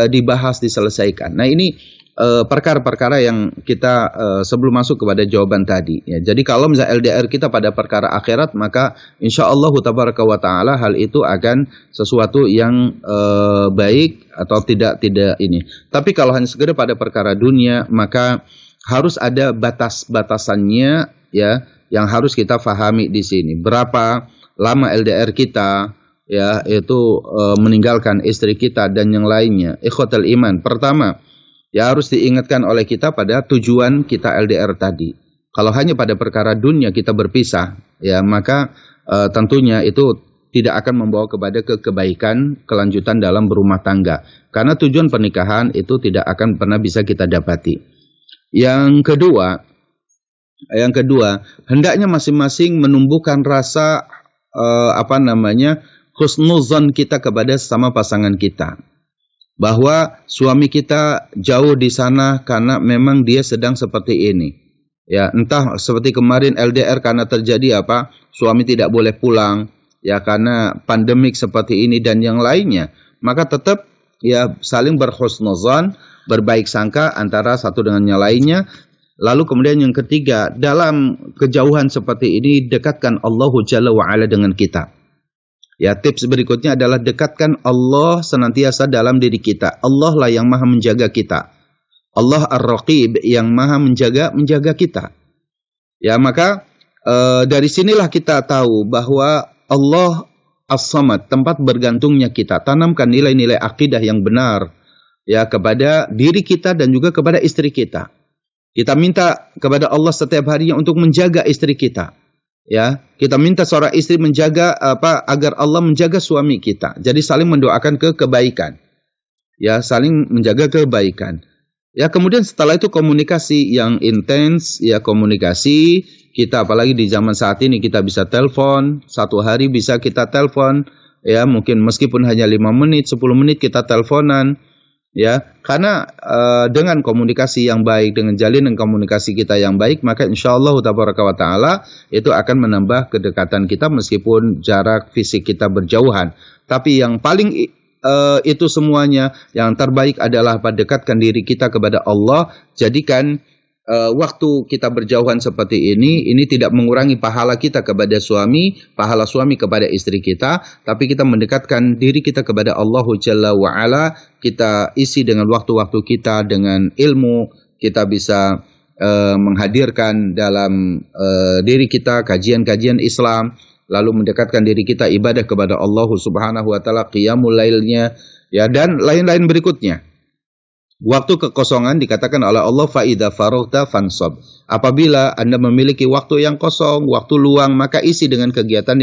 dibahas, diselesaikan. Nah, ini perkara-perkara yang kita sebelum masuk kepada jawaban tadi, ya. Jadi kalau misalnya LDR kita pada perkara akhirat, maka insyaallah tabaraka wa taala hal itu akan sesuatu yang baik atau tidak ini. Tapi kalau hanya sekedar pada perkara dunia, maka harus ada batas-batasannya, ya, yang harus kita fahami di sini. Berapa lama LDR kita, ya, itu meninggalkan istri kita dan yang lainnya. Ikhwatal iman, pertama, ya, harus diingatkan oleh kita pada tujuan kita LDR tadi. Kalau hanya pada perkara dunia kita berpisah, ya, maka tentunya itu tidak akan membawa kepada kebaikan, kelanjutan dalam berumah tangga. Karena tujuan pernikahan itu tidak akan pernah bisa kita dapati. Yang kedua, hendaknya masing-masing menumbuhkan rasa husnuzon kita kepada sama pasangan kita. Bahwa suami kita jauh di sana karena memang dia sedang seperti ini. Ya, entah seperti kemarin LDR karena terjadi suami tidak boleh pulang, ya karena pandemik seperti ini dan yang lainnya. Maka tetap ya saling berhusnuzon, berbaik sangka antara satu dengan yang lainnya. Lalu kemudian yang ketiga, dalam kejauhan seperti ini dekatkan Allah Jalla wa Ala dengan kita. Ya, tips berikutnya adalah dekatkan Allah senantiasa dalam diri kita. Allah lah yang maha menjaga kita. Allah Ar-Raqib yang maha menjaga kita. Ya, maka dari sinilah kita tahu bahwa Allah As-Samad, tempat bergantungnya kita. Tanamkan nilai-nilai akidah yang benar ya kepada diri kita dan juga kepada istri kita. Kita minta kepada Allah setiap harinya untuk menjaga istri kita. Ya, kita minta seorang istri menjaga agar Allah menjaga suami kita. Jadi saling mendoakan kebaikan. Ya, saling menjaga kebaikan. Ya, kemudian setelah itu komunikasi yang intens, ya komunikasi kita apalagi di zaman saat ini kita bisa telepon, satu hari bisa kita telepon, ya mungkin meskipun hanya 5 menit, 10 menit kita teleponan. Ya, karena dengan komunikasi yang baik, dengan jalinan komunikasi kita yang baik, maka insyaallah tabaraka wa taala itu akan menambah kedekatan kita meskipun jarak fisik kita berjauhan. Tapi yang paling itu semuanya yang terbaik adalah dekatkan diri kita kepada Allah. Jadikan waktu kita berjauhan seperti ini tidak mengurangi pahala kita kepada suami, pahala suami kepada istri kita, tapi kita mendekatkan diri kita kepada Allah Jalla wa Ala. Kita isi dengan waktu-waktu kita dengan ilmu, kita bisa menghadirkan dalam diri kita kajian-kajian Islam, lalu mendekatkan diri kita ibadah kepada Allah Subhanahu wa taala, qiyamul lailnya, ya dan lain-lain berikutnya. Waktu kekosongan dikatakan oleh Allah fa'idha faroghta fansab. Apabila Anda memiliki waktu yang kosong, waktu luang, maka isi dengan kegiatan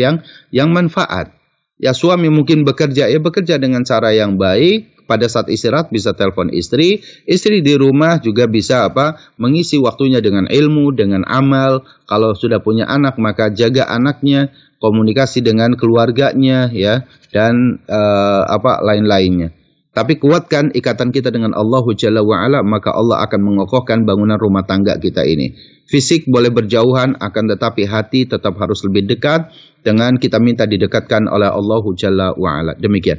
yang manfaat. Ya suami mungkin bekerja dengan cara yang baik. Pada saat istirahat bisa telepon istri. Istri di rumah juga bisa mengisi waktunya dengan ilmu, dengan amal. Kalau sudah punya anak maka jaga anaknya, komunikasi dengan keluarganya ya dan lain-lainnya. Tapi kuatkan ikatan kita dengan Allah Jalla wa'ala, maka Allah akan mengokohkan bangunan rumah tangga kita ini. Fisik boleh berjauhan, akan tetapi hati tetap harus lebih dekat dengan kita minta didekatkan oleh Allah Jalla wa'ala. Demikian.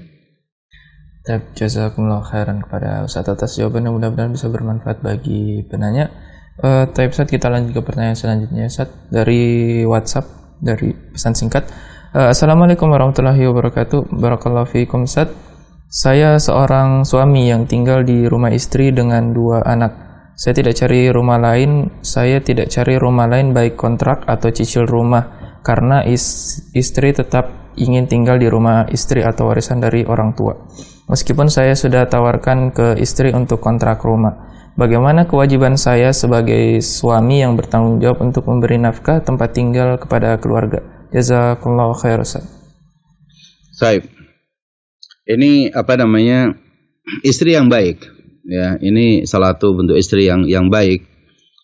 Jazakumullah khairan kepada Ustaz atas jawabannya, mudah-mudahan bisa bermanfaat bagi penanya. Ustaz, kita lanjut ke pertanyaan selanjutnya Ustaz dari WhatsApp, dari pesan singkat. Assalamualaikum warahmatullahi wabarakatuh. Barakallahu fiikum Ustaz. Saya seorang suami yang tinggal di rumah istri dengan 2 anak. Saya tidak cari rumah lain baik kontrak atau cicil rumah karena istri tetap ingin tinggal di rumah istri atau warisan dari orang tua. Meskipun saya sudah tawarkan ke istri untuk kontrak rumah. Bagaimana kewajiban saya sebagai suami yang bertanggung jawab untuk memberi nafkah tempat tinggal kepada keluarga? Jazakallahu khair Ustaz. Baik. Ini istri yang baik. Ya, ini salah satu bentuk istri yang baik.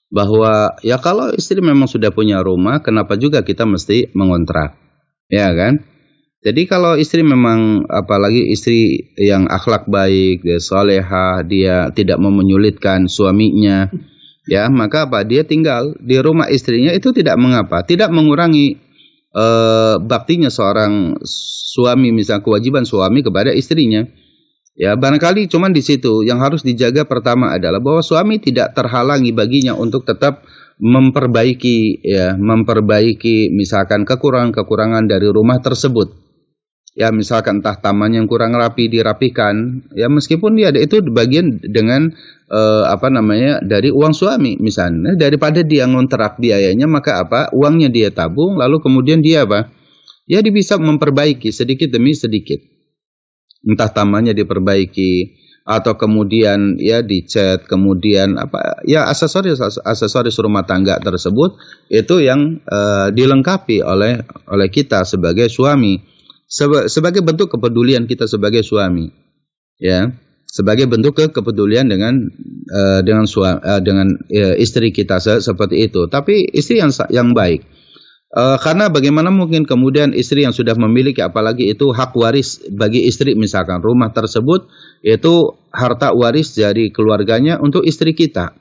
Bahwa ya kalau istri memang sudah punya rumah, kenapa juga kita mesti mengontrak? Ya kan? Jadi kalau istri memang, apalagi istri yang akhlak baik, dia salehah, dia tidak mau menyulitkan suaminya, ya maka dia tinggal di rumah istrinya itu tidak mengapa, tidak mengurangi baktinya seorang suami, misalnya kewajiban suami kepada istrinya. Ya barangkali cuman di situ yang harus dijaga pertama adalah bahwa suami tidak terhalangi baginya untuk tetap memperbaiki misalkan kekurangan-kekurangan dari rumah tersebut. Ya misalkan entah taman yang kurang rapi dirapikan, ya meskipun dia itu bagian dengan dari uang suami misalnya, daripada dia ngontrak biayanya maka uangnya dia tabung, lalu kemudian dia ya dia bisa memperbaiki sedikit demi sedikit, entah tamannya diperbaiki atau kemudian ya dicat, kemudian aksesoris rumah tangga tersebut itu yang dilengkapi oleh kita sebagai suami. Sebagai bentuk kepedulian kita sebagai suami, ya, sebagai bentuk kepedulian dengan istri kita seperti itu. Tapi istri yang baik, Karena bagaimana mungkin kemudian istri yang sudah memiliki, apalagi itu hak waris bagi istri, misalkan rumah tersebut itu harta waris dari keluarganya untuk istri kita.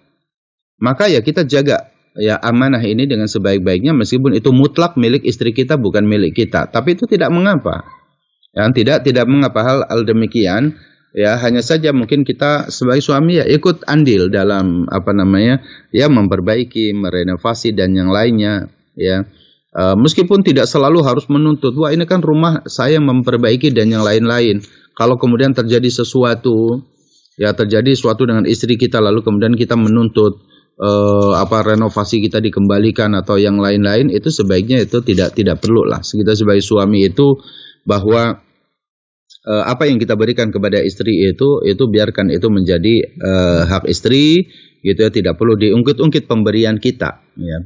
Maka ya kita jaga ya amanah ini dengan sebaik-baiknya, meskipun itu mutlak milik istri kita, bukan milik kita. Tapi itu tidak mengapa. Ya, tidak mengapa hal demikian. Ya, hanya saja mungkin kita sebagai suami ya ikut andil dalam ya memperbaiki, merenovasi dan yang lainnya ya. Meskipun tidak selalu harus menuntut, wah ini kan rumah saya memperbaiki dan yang lain-lain. Kalau kemudian terjadi sesuatu dengan istri kita, lalu kemudian kita menuntut renovasi kita dikembalikan atau yang lain-lain, itu sebaiknya itu tidak perlu lah. Kita sebagai suami itu bahwa apa yang kita berikan kepada istri itu biarkan itu menjadi hak istri gitu ya, tidak perlu diungkit-ungkit pemberian kita ya,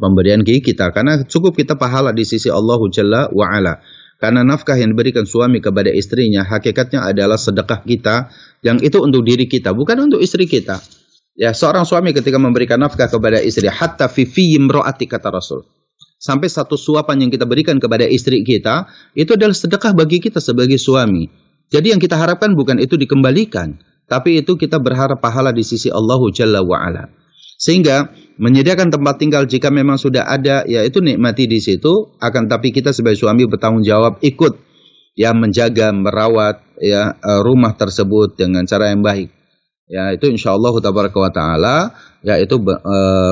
karena cukup kita pahala di sisi Allah Jalla wa Ala. Karena nafkah yang diberikan suami kepada istrinya hakikatnya adalah sedekah kita yang itu untuk diri kita, bukan untuk istri kita. Ya, seorang suami ketika memberikan nafkah kepada istri, hatta fi imraati kata Rasul, sampai satu suapan yang kita berikan kepada istri kita itu adalah sedekah bagi kita sebagai suami. Jadi yang kita harapkan bukan itu dikembalikan, tapi itu kita berharap pahala di sisi Allah Jalla wa Ala. Sehingga menyediakan tempat tinggal jika memang sudah ada, ya itu nikmati di situ. Akan tapi kita sebagai suami bertanggung jawab ikut ya menjaga, merawat ya rumah tersebut dengan cara yang baik. Ya itu insyaallah tabaraka wa taala ya itu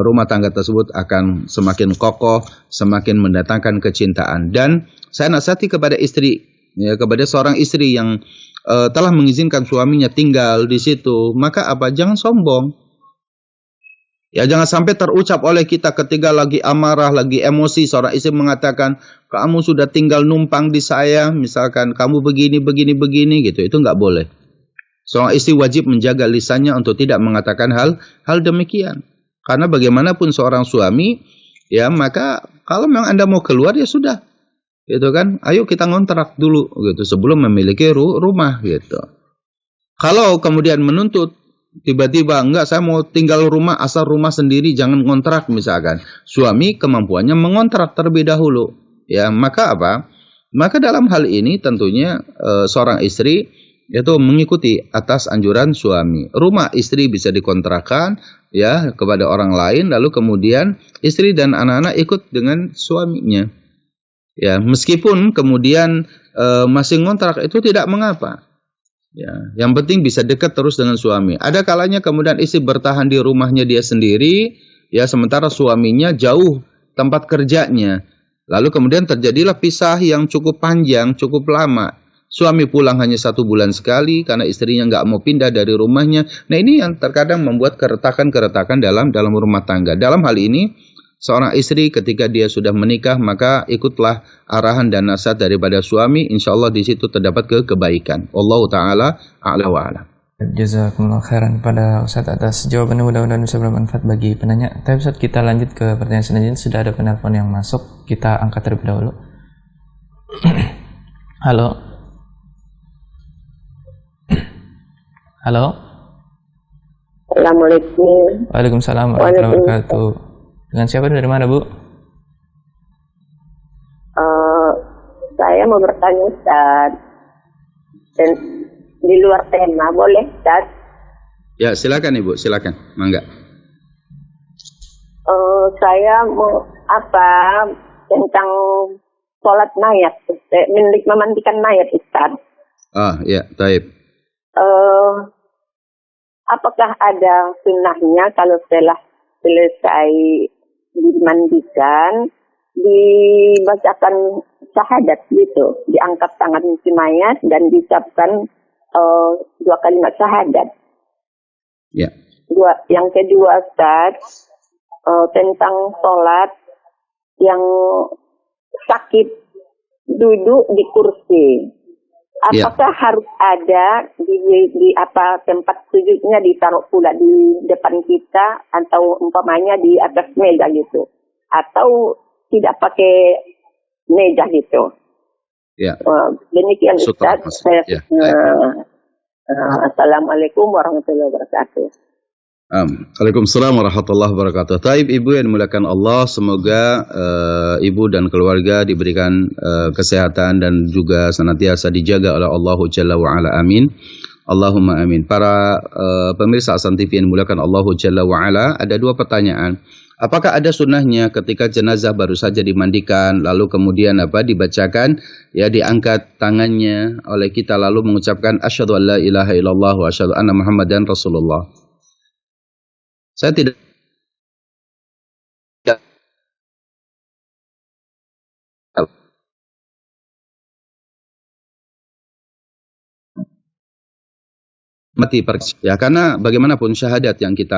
rumah tangga tersebut akan semakin kokoh, semakin mendatangkan kecintaan. Dan saya nasihati kepada istri, ya kepada seorang istri yang telah mengizinkan suaminya tinggal di situ, maka jangan sombong. Ya jangan sampai terucap oleh kita ketika lagi amarah, lagi emosi, seorang istri mengatakan, kamu sudah tinggal numpang di saya, misalkan kamu begini gitu, itu nggak boleh. Seorang istri wajib menjaga lisannya untuk tidak mengatakan hal demikian. Karena bagaimanapun seorang suami, ya maka kalau memang Anda mau keluar ya sudah, gitu kan, ayo kita ngontrak dulu gitu sebelum memiliki rumah gitu. Kalau kemudian menuntut tiba-tiba enggak, saya mau tinggal rumah asal rumah sendiri, jangan ngontrak misalkan, suami kemampuannya mengontrak terlebih dahulu, ya maka maka dalam hal ini tentunya seorang istri itu mengikuti atas anjuran suami. Rumah istri bisa dikontrakkan ya kepada orang lain, lalu kemudian istri dan anak-anak ikut dengan suaminya. Ya, meskipun kemudian masih ngontrak itu tidak mengapa. Ya, yang penting bisa dekat terus dengan suami. Ada kalanya kemudian istri bertahan di rumahnya dia sendiri, ya sementara suaminya jauh tempat kerjanya. Lalu kemudian terjadilah pisah yang cukup panjang, cukup lama. Suami pulang hanya 1 bulan sekali karena istrinya nggak mau pindah dari rumahnya. Nah ini yang terkadang membuat keretakan dalam rumah tangga. Dalam hal ini, seorang istri ketika dia sudah menikah, maka ikutlah arahan dan nasihat daripada suami. Insya Allah di situ terdapat kebaikan. Allah Ta'ala a'la wa a'lam. Jazakumullah khairan pada Ustaz atas jawabannya, mudah-mudahan bisa bermanfaat bagi penanya. Tapi Ustaz, kita lanjut ke pertanyaan selanjutnya. Sudah ada penelpon yang masuk, kita angkat terlebih dahulu. Halo. Halo. Assalamualaikum. Waalaikumsalam warahmatullahi wabarakatuh. Dengan siapa, dari mana Bu? Saya mau bertanya Ustaz, dan di luar tema boleh Ustaz? Ya silakan Ibu, silakan, mangga. Saya mau tentang sholat mayat, memandikan mayat Ustaz. Ya, taib. Apakah ada sunnahnya kalau setelah selesai dimandikan dibacakan syahadat gitu, diangkat tangan si mayat dan diucapkan 2 kalimat syahadat? Ya. Yang kedua Ustaz, tentang sholat yang sakit duduk di kursi. Apakah harus ada di tempat sujudnya ditaruh pula di depan kita atau umpamanya di atas meja gitu, atau tidak pakai meja gitu? Ya. Demikian Ustaz. Ya. Assalamualaikum warahmatullahi wabarakatuh. Waalaikumsalam warahmatullahi wabarakatuh. Taib Ibu yang dimuliakan Allah, semoga Ibu dan keluarga diberikan kesehatan dan juga senantiasa dijaga oleh Allah Jalla wa'ala. Amin. Allahumma amin. Para pemirsa Hasan TV yang dimuliakan Allah Jalla wa'ala, ada dua pertanyaan. Apakah ada sunnahnya ketika jenazah baru saja dimandikan, lalu kemudian dibacakan, ya diangkat tangannya oleh kita lalu mengucapkan asyhadu an la ilaha illallah wa asyhadu anna Muhammadan Rasulullah. Saya tidak mati ya, karena bagaimanapun syahadat yang kita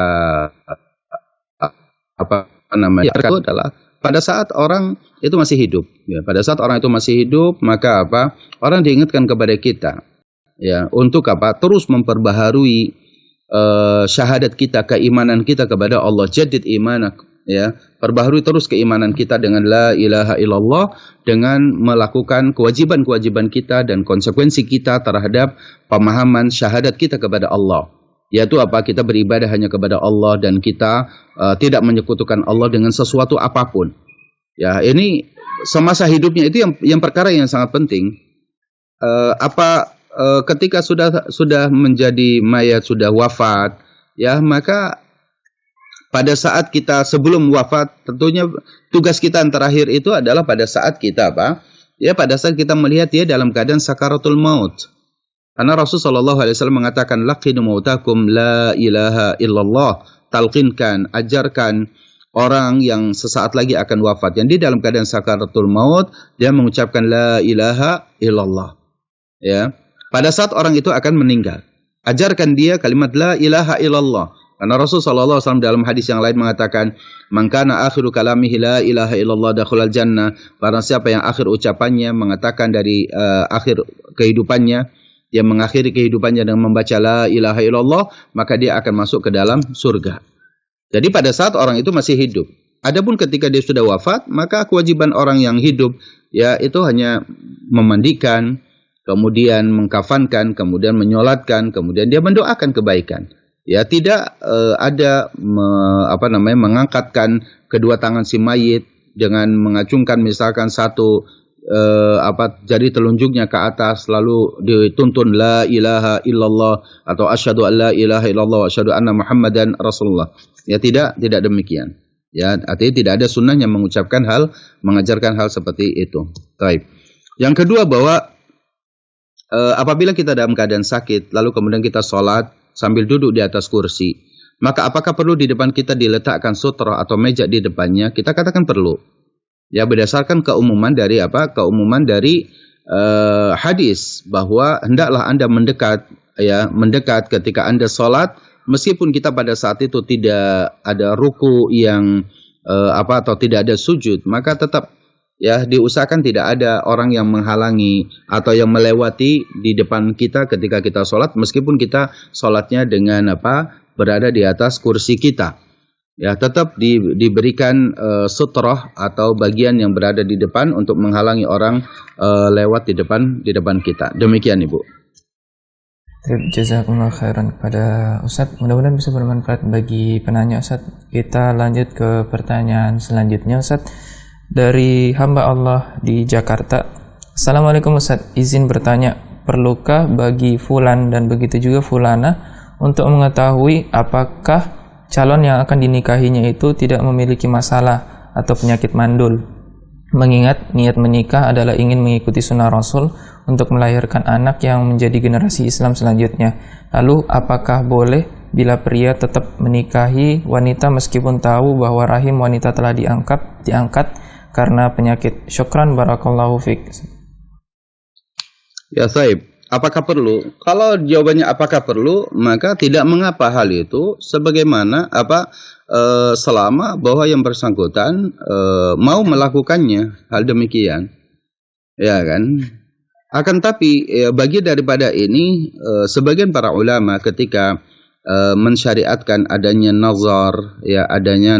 itu adalah pada saat orang itu masih hidup, ya, pada saat orang itu masih hidup, maka orang diingatkan kepada kita, ya, untuk terus memperbaharui syahadat kita, keimanan kita kepada Allah. Jadid imanak, ya, perbaharui terus keimanan kita dengan la ilaha illallah, dengan melakukan kewajiban-kewajiban kita dan konsekuensi kita terhadap pemahaman syahadat kita kepada Allah, yaitu kita beribadah hanya kepada Allah dan kita tidak menyekutukan Allah dengan sesuatu apapun. Ya, ini semasa hidupnya itu yang perkara yang sangat penting. Ketika sudah menjadi mayat, sudah wafat, ya, maka pada saat kita sebelum wafat, tentunya tugas kita yang terakhir itu adalah pada saat kita pada saat kita melihat dia dalam keadaan sakaratul maut. Karena Rasulullah SAW mengatakan laqinu mautakum la ilaha illallah, talqinkan, ajarkan orang yang sesaat lagi akan wafat, yang di dalam keadaan sakaratul maut dia mengucapkan la ilaha illallah, ya. Pada saat orang itu akan meninggal, ajarkan dia kalimat la ilaha illallah. Karena Rasulullah SAW dalam hadis yang lain mengatakan, man kana akhiru kalamihi la ilaha illallah dakhulal jannah. Barang siapa yang akhir ucapannya mengatakan dari akhir kehidupannya, yang mengakhiri kehidupannya dengan membaca la ilaha illallah, maka dia akan masuk ke dalam surga. Jadi pada saat orang itu masih hidup. Adapun ketika dia sudah wafat, maka kewajiban orang yang hidup, ya, itu hanya memandikan, kemudian mengkafankan, kemudian menyolatkan, kemudian dia mendoakan kebaikan. Ya, tidak ada mengangkatkan kedua tangan si mayit dengan mengacungkan misalkan satu jari telunjuknya ke atas lalu dituntun la ilaha illallah atau asyhadu an la ilaha illallah wa asyhadu anna Muhammadan Rasulullah. Ya, tidak demikian. Ya, artinya tidak ada sunnahnya mengajarkan hal seperti itu. Baik. Yang kedua, bahwa apabila kita dalam keadaan sakit, lalu kemudian kita sholat sambil duduk di atas kursi, maka apakah perlu di depan kita diletakkan sutra atau meja di depannya? Kita katakan perlu. Ya, berdasarkan keumuman dari hadis bahwa hendaklah Anda mendekat ketika Anda sholat, meskipun kita pada saat itu tidak ada ruku yang atau tidak ada sujud, maka tetap, ya, diusahakan tidak ada orang yang menghalangi atau yang melewati di depan kita ketika kita sholat, meskipun kita sholatnya dengan berada di atas kursi kita. Ya, tetap diberikan sutroh atau bagian yang berada di depan untuk menghalangi orang lewat di depan kita. Demikian, Ibu. Jazakumullah khairan kepada Ustadz. Mudah-mudahan bisa bermanfaat bagi penanya, Ustadz. Kita lanjut ke pertanyaan selanjutnya, Ustadz. Dari hamba Allah di Jakarta. Assalamualaikum Ustadz, izin bertanya, perlukah bagi fulan dan begitu juga fulana untuk mengetahui apakah calon yang akan dinikahinya itu tidak memiliki masalah atau penyakit mandul, mengingat niat menikah adalah ingin mengikuti sunnah Rasul untuk melahirkan anak yang menjadi generasi Islam selanjutnya. Lalu apakah boleh bila pria tetap menikahi wanita meskipun tahu bahwa rahim wanita telah diangkat karena penyakit? Syukran, barakallahu fiik. Ya, Saib. Apakah perlu? Kalau jawabannya apakah perlu, maka tidak mengapa hal itu, sebagaimana selama bahwa yang bersangkutan mau melakukannya hal demikian, ya kan? Akan tapi bagi daripada ini, sebagian para ulama ketika mensyariatkan adanya nazar, ya,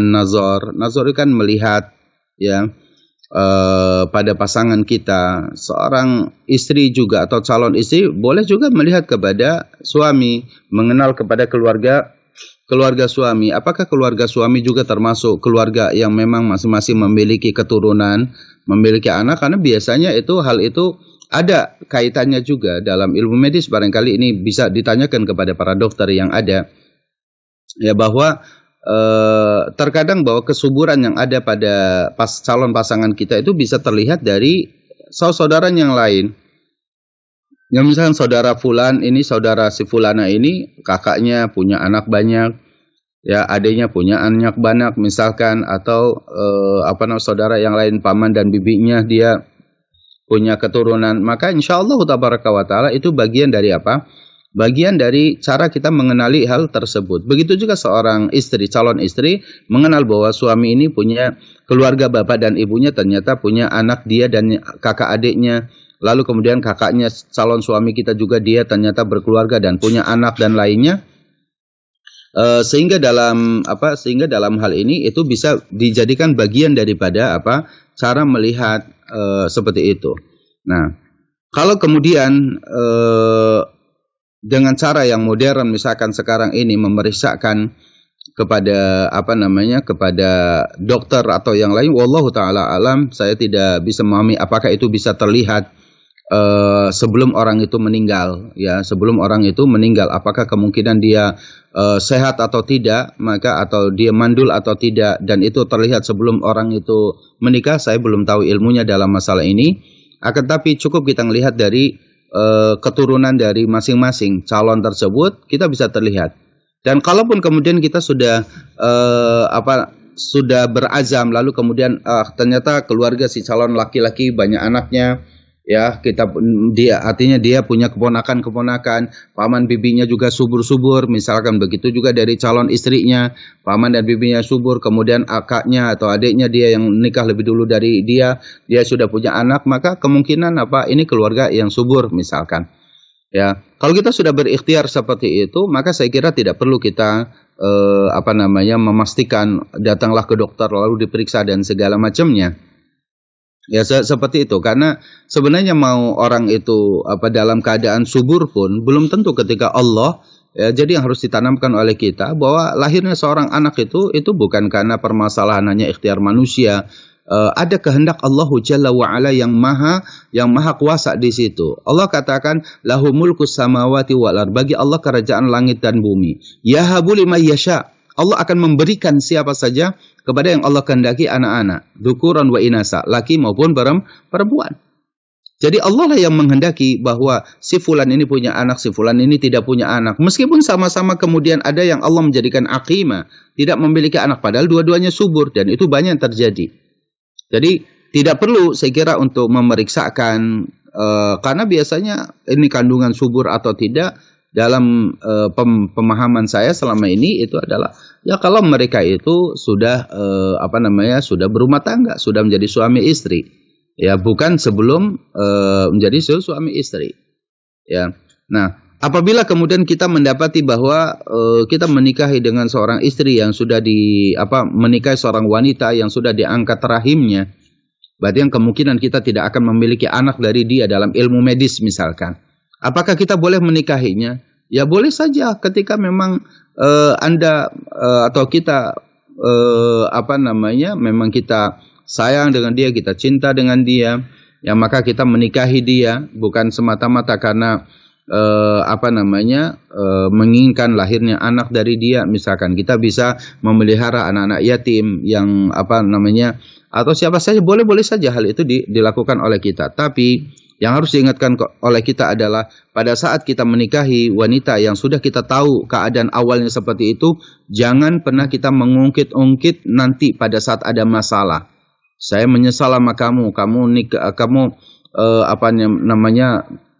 nazar itu kan melihat, ya, pada pasangan kita, seorang istri juga atau calon istri boleh juga melihat kepada suami, mengenal kepada keluarga keluarga suami, apakah keluarga suami juga termasuk keluarga yang memang masing-masing memiliki keturunan, memiliki anak? Karena biasanya hal itu ada kaitannya juga dalam ilmu medis. Barangkali ini bisa ditanyakan kepada para dokter yang ada, ya, bahwa terkadang bahwa kesuburan yang ada pada calon pasangan kita itu bisa terlihat dari saudara yang lain. Yang misalnya saudara fulan ini, saudara si fulana ini, kakaknya punya anak banyak, ya, adiknya punya anak banyak misalkan, atau saudara yang lain, paman dan bibinya dia punya keturunan, maka insya Allah tabaraka wa ta'ala itu bagian dari apa? Bagian dari cara kita mengenali hal tersebut. Begitu juga seorang istri, calon istri, mengenal bahwa suami ini punya keluarga, bapak dan ibunya ternyata punya anak dia dan kakak adiknya. Lalu kemudian kakaknya calon suami kita juga dia ternyata berkeluarga dan punya anak dan lainnya. Sehingga dalam hal ini itu bisa dijadikan bagian daripada cara melihat seperti itu. Nah, kalau kemudian dengan cara yang modern, misalkan sekarang ini memeriksakan kepada kepada dokter atau yang lain, wallahu taala alam, saya tidak bisa memahami apakah itu bisa terlihat sebelum orang itu meninggal, ya, sebelum orang itu meninggal, apakah kemungkinan dia sehat atau tidak, atau dia mandul atau tidak, dan itu terlihat sebelum orang itu menikah. Saya belum tahu ilmunya dalam masalah ini, akan tapi cukup kita melihat dari keturunan dari masing-masing calon tersebut, kita bisa terlihat. Dan kalaupun kemudian kita sudah berazam, lalu kemudian ternyata keluarga si calon laki-laki banyak anaknya, ya, artinya dia punya keponakan-keponakan, paman bibinya juga subur-subur, misalkan begitu juga dari calon istrinya, paman dan bibinya subur, kemudian akaknya atau adiknya dia yang nikah lebih dulu dari dia sudah punya anak, maka kemungkinan ini keluarga yang subur misalkan. Ya, kalau kita sudah berikhtiar seperti itu, maka saya kira tidak perlu kita memastikan datanglah ke dokter lalu diperiksa dan segala macamnya. Ya, seperti itu, karena sebenarnya mau orang itu dalam keadaan subur pun belum tentu ketika Allah, ya, jadi yang harus ditanamkan oleh kita bahwa lahirnya seorang anak itu bukan karena permasalahan hanya ikhtiar manusia. Ada kehendak Allah Jalla wa Ala yang maha kuasa di situ. Allah katakan lahu mulkus samawati wal ard, bagi Allah kerajaan langit dan bumi. Yahabu liman yasha, Allah akan memberikan siapa saja kepada yang Allah kehendaki anak-anak, dzukuran wa inasa, laki maupun perempuan. Jadi Allah lah yang menghendaki bahwa si fulan ini punya anak, si fulan ini tidak punya anak. Meskipun sama-sama kemudian ada yang Allah menjadikan aqimah, tidak memiliki anak, padahal dua-duanya subur, dan itu banyak yang terjadi. Jadi tidak perlu saya kira untuk memeriksakan, karena biasanya ini kandungan subur atau tidak, dalam pemahaman saya selama ini itu adalah, ya, kalau mereka itu sudah sudah berumah tangga, sudah menjadi suami istri, ya, bukan sebelum menjadi suami istri, ya. Nah, apabila kemudian kita mendapati bahwa kita menikahi dengan seorang istri yang sudah menikahi seorang wanita yang sudah diangkat rahimnya, berarti yang kemungkinan kita tidak akan memiliki anak dari dia dalam ilmu medis misalkan. Apakah kita boleh menikahinya? Ya, boleh saja ketika memang Anda atau kita memang kita sayang dengan dia, kita cinta dengan dia, ya, maka kita menikahi dia bukan semata-mata karena menginginkan lahirnya anak dari dia. Misalkan kita bisa memelihara anak-anak yatim yang atau siapa saja, boleh saja hal itu dilakukan oleh kita. Tapi yang harus diingatkan oleh kita adalah pada saat kita menikahi wanita yang sudah kita tahu keadaan awalnya seperti itu, jangan pernah kita mengungkit-ungkit nanti pada saat ada masalah. Saya menyesal sama kamu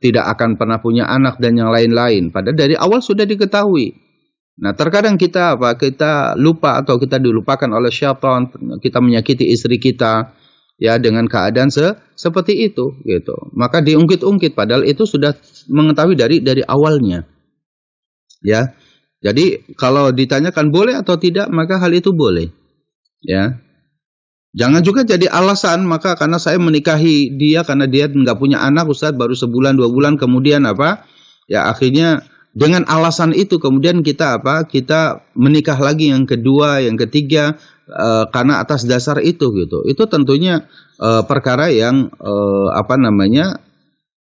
tidak akan pernah punya anak dan yang lain-lain. Padahal dari awal sudah diketahui. Nah, terkadang kita lupa atau kita dilupakan oleh syaitan, kita menyakiti istri kita, ya, dengan keadaan seperti itu, gitu. Maka diungkit-ungkit padahal itu sudah mengetahui dari awalnya. Ya. Jadi kalau ditanyakan boleh atau tidak, maka hal itu boleh. Ya. Jangan juga jadi alasan maka karena saya menikahi dia karena dia nggak punya anak, Ustaz, baru sebulan 2 bulan kemudian ya akhirnya dengan alasan itu kemudian kita menikah lagi yang kedua, yang ketiga karena atas dasar itu gitu. Itu tentunya perkara yang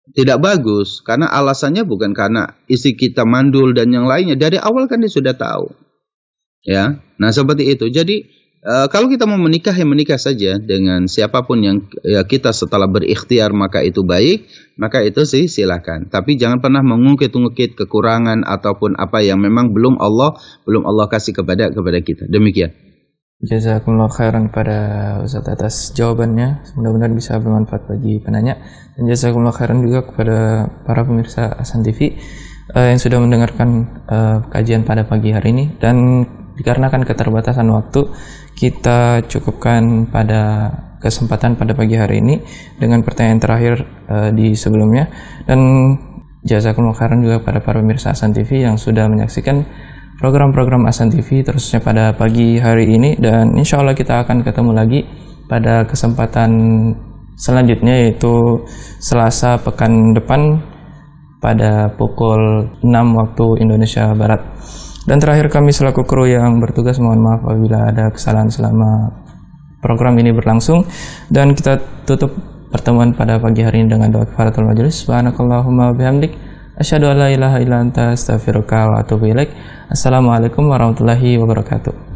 tidak bagus, karena alasannya bukan karena istri kita mandul dan yang lainnya. Dari awal kan dia sudah tahu. Ya. Nah, seperti itu. Jadi kalau kita mau menikah, ya menikah saja dengan siapapun yang kita setelah berikhtiar maka itu baik, maka itu sih silakan. Tapi jangan pernah mengungkit-ungkit kekurangan ataupun apa yang memang belum Allah kasih kepada kita. Demikian. Jazakumullah khairan kepada Ustaz atas jawabannya. Mudah-mudahan bisa bermanfaat bagi penanya. Dan jazakumullah khairan juga kepada para pemirsa Hasan TV yang sudah mendengarkan kajian pada pagi hari ini. Dan dikarenakan keterbatasan waktu, kita cukupkan pada kesempatan pada pagi hari ini dengan pertanyaan terakhir di sebelumnya. Dan jazakumullah khairan juga pada para pemirsa Hasan TV yang sudah menyaksikan program-program Hasan TV terusnya pada pagi hari ini. Dan insya Allah kita akan ketemu lagi pada kesempatan selanjutnya, yaitu Selasa pekan depan pada pukul 6 waktu Indonesia Barat. Dan terakhir, kami selaku kru yang bertugas mohon maaf apabila ada kesalahan selama program ini berlangsung. Dan kita tutup pertemuan pada pagi hari ini dengan doa kifaratul majelis. Subhanakallahumma bihamdik asyhadu an la ilaha illa anta astaghfiruka wa atubu ilaik. Assalamualaikum warahmatullahi wabarakatuh.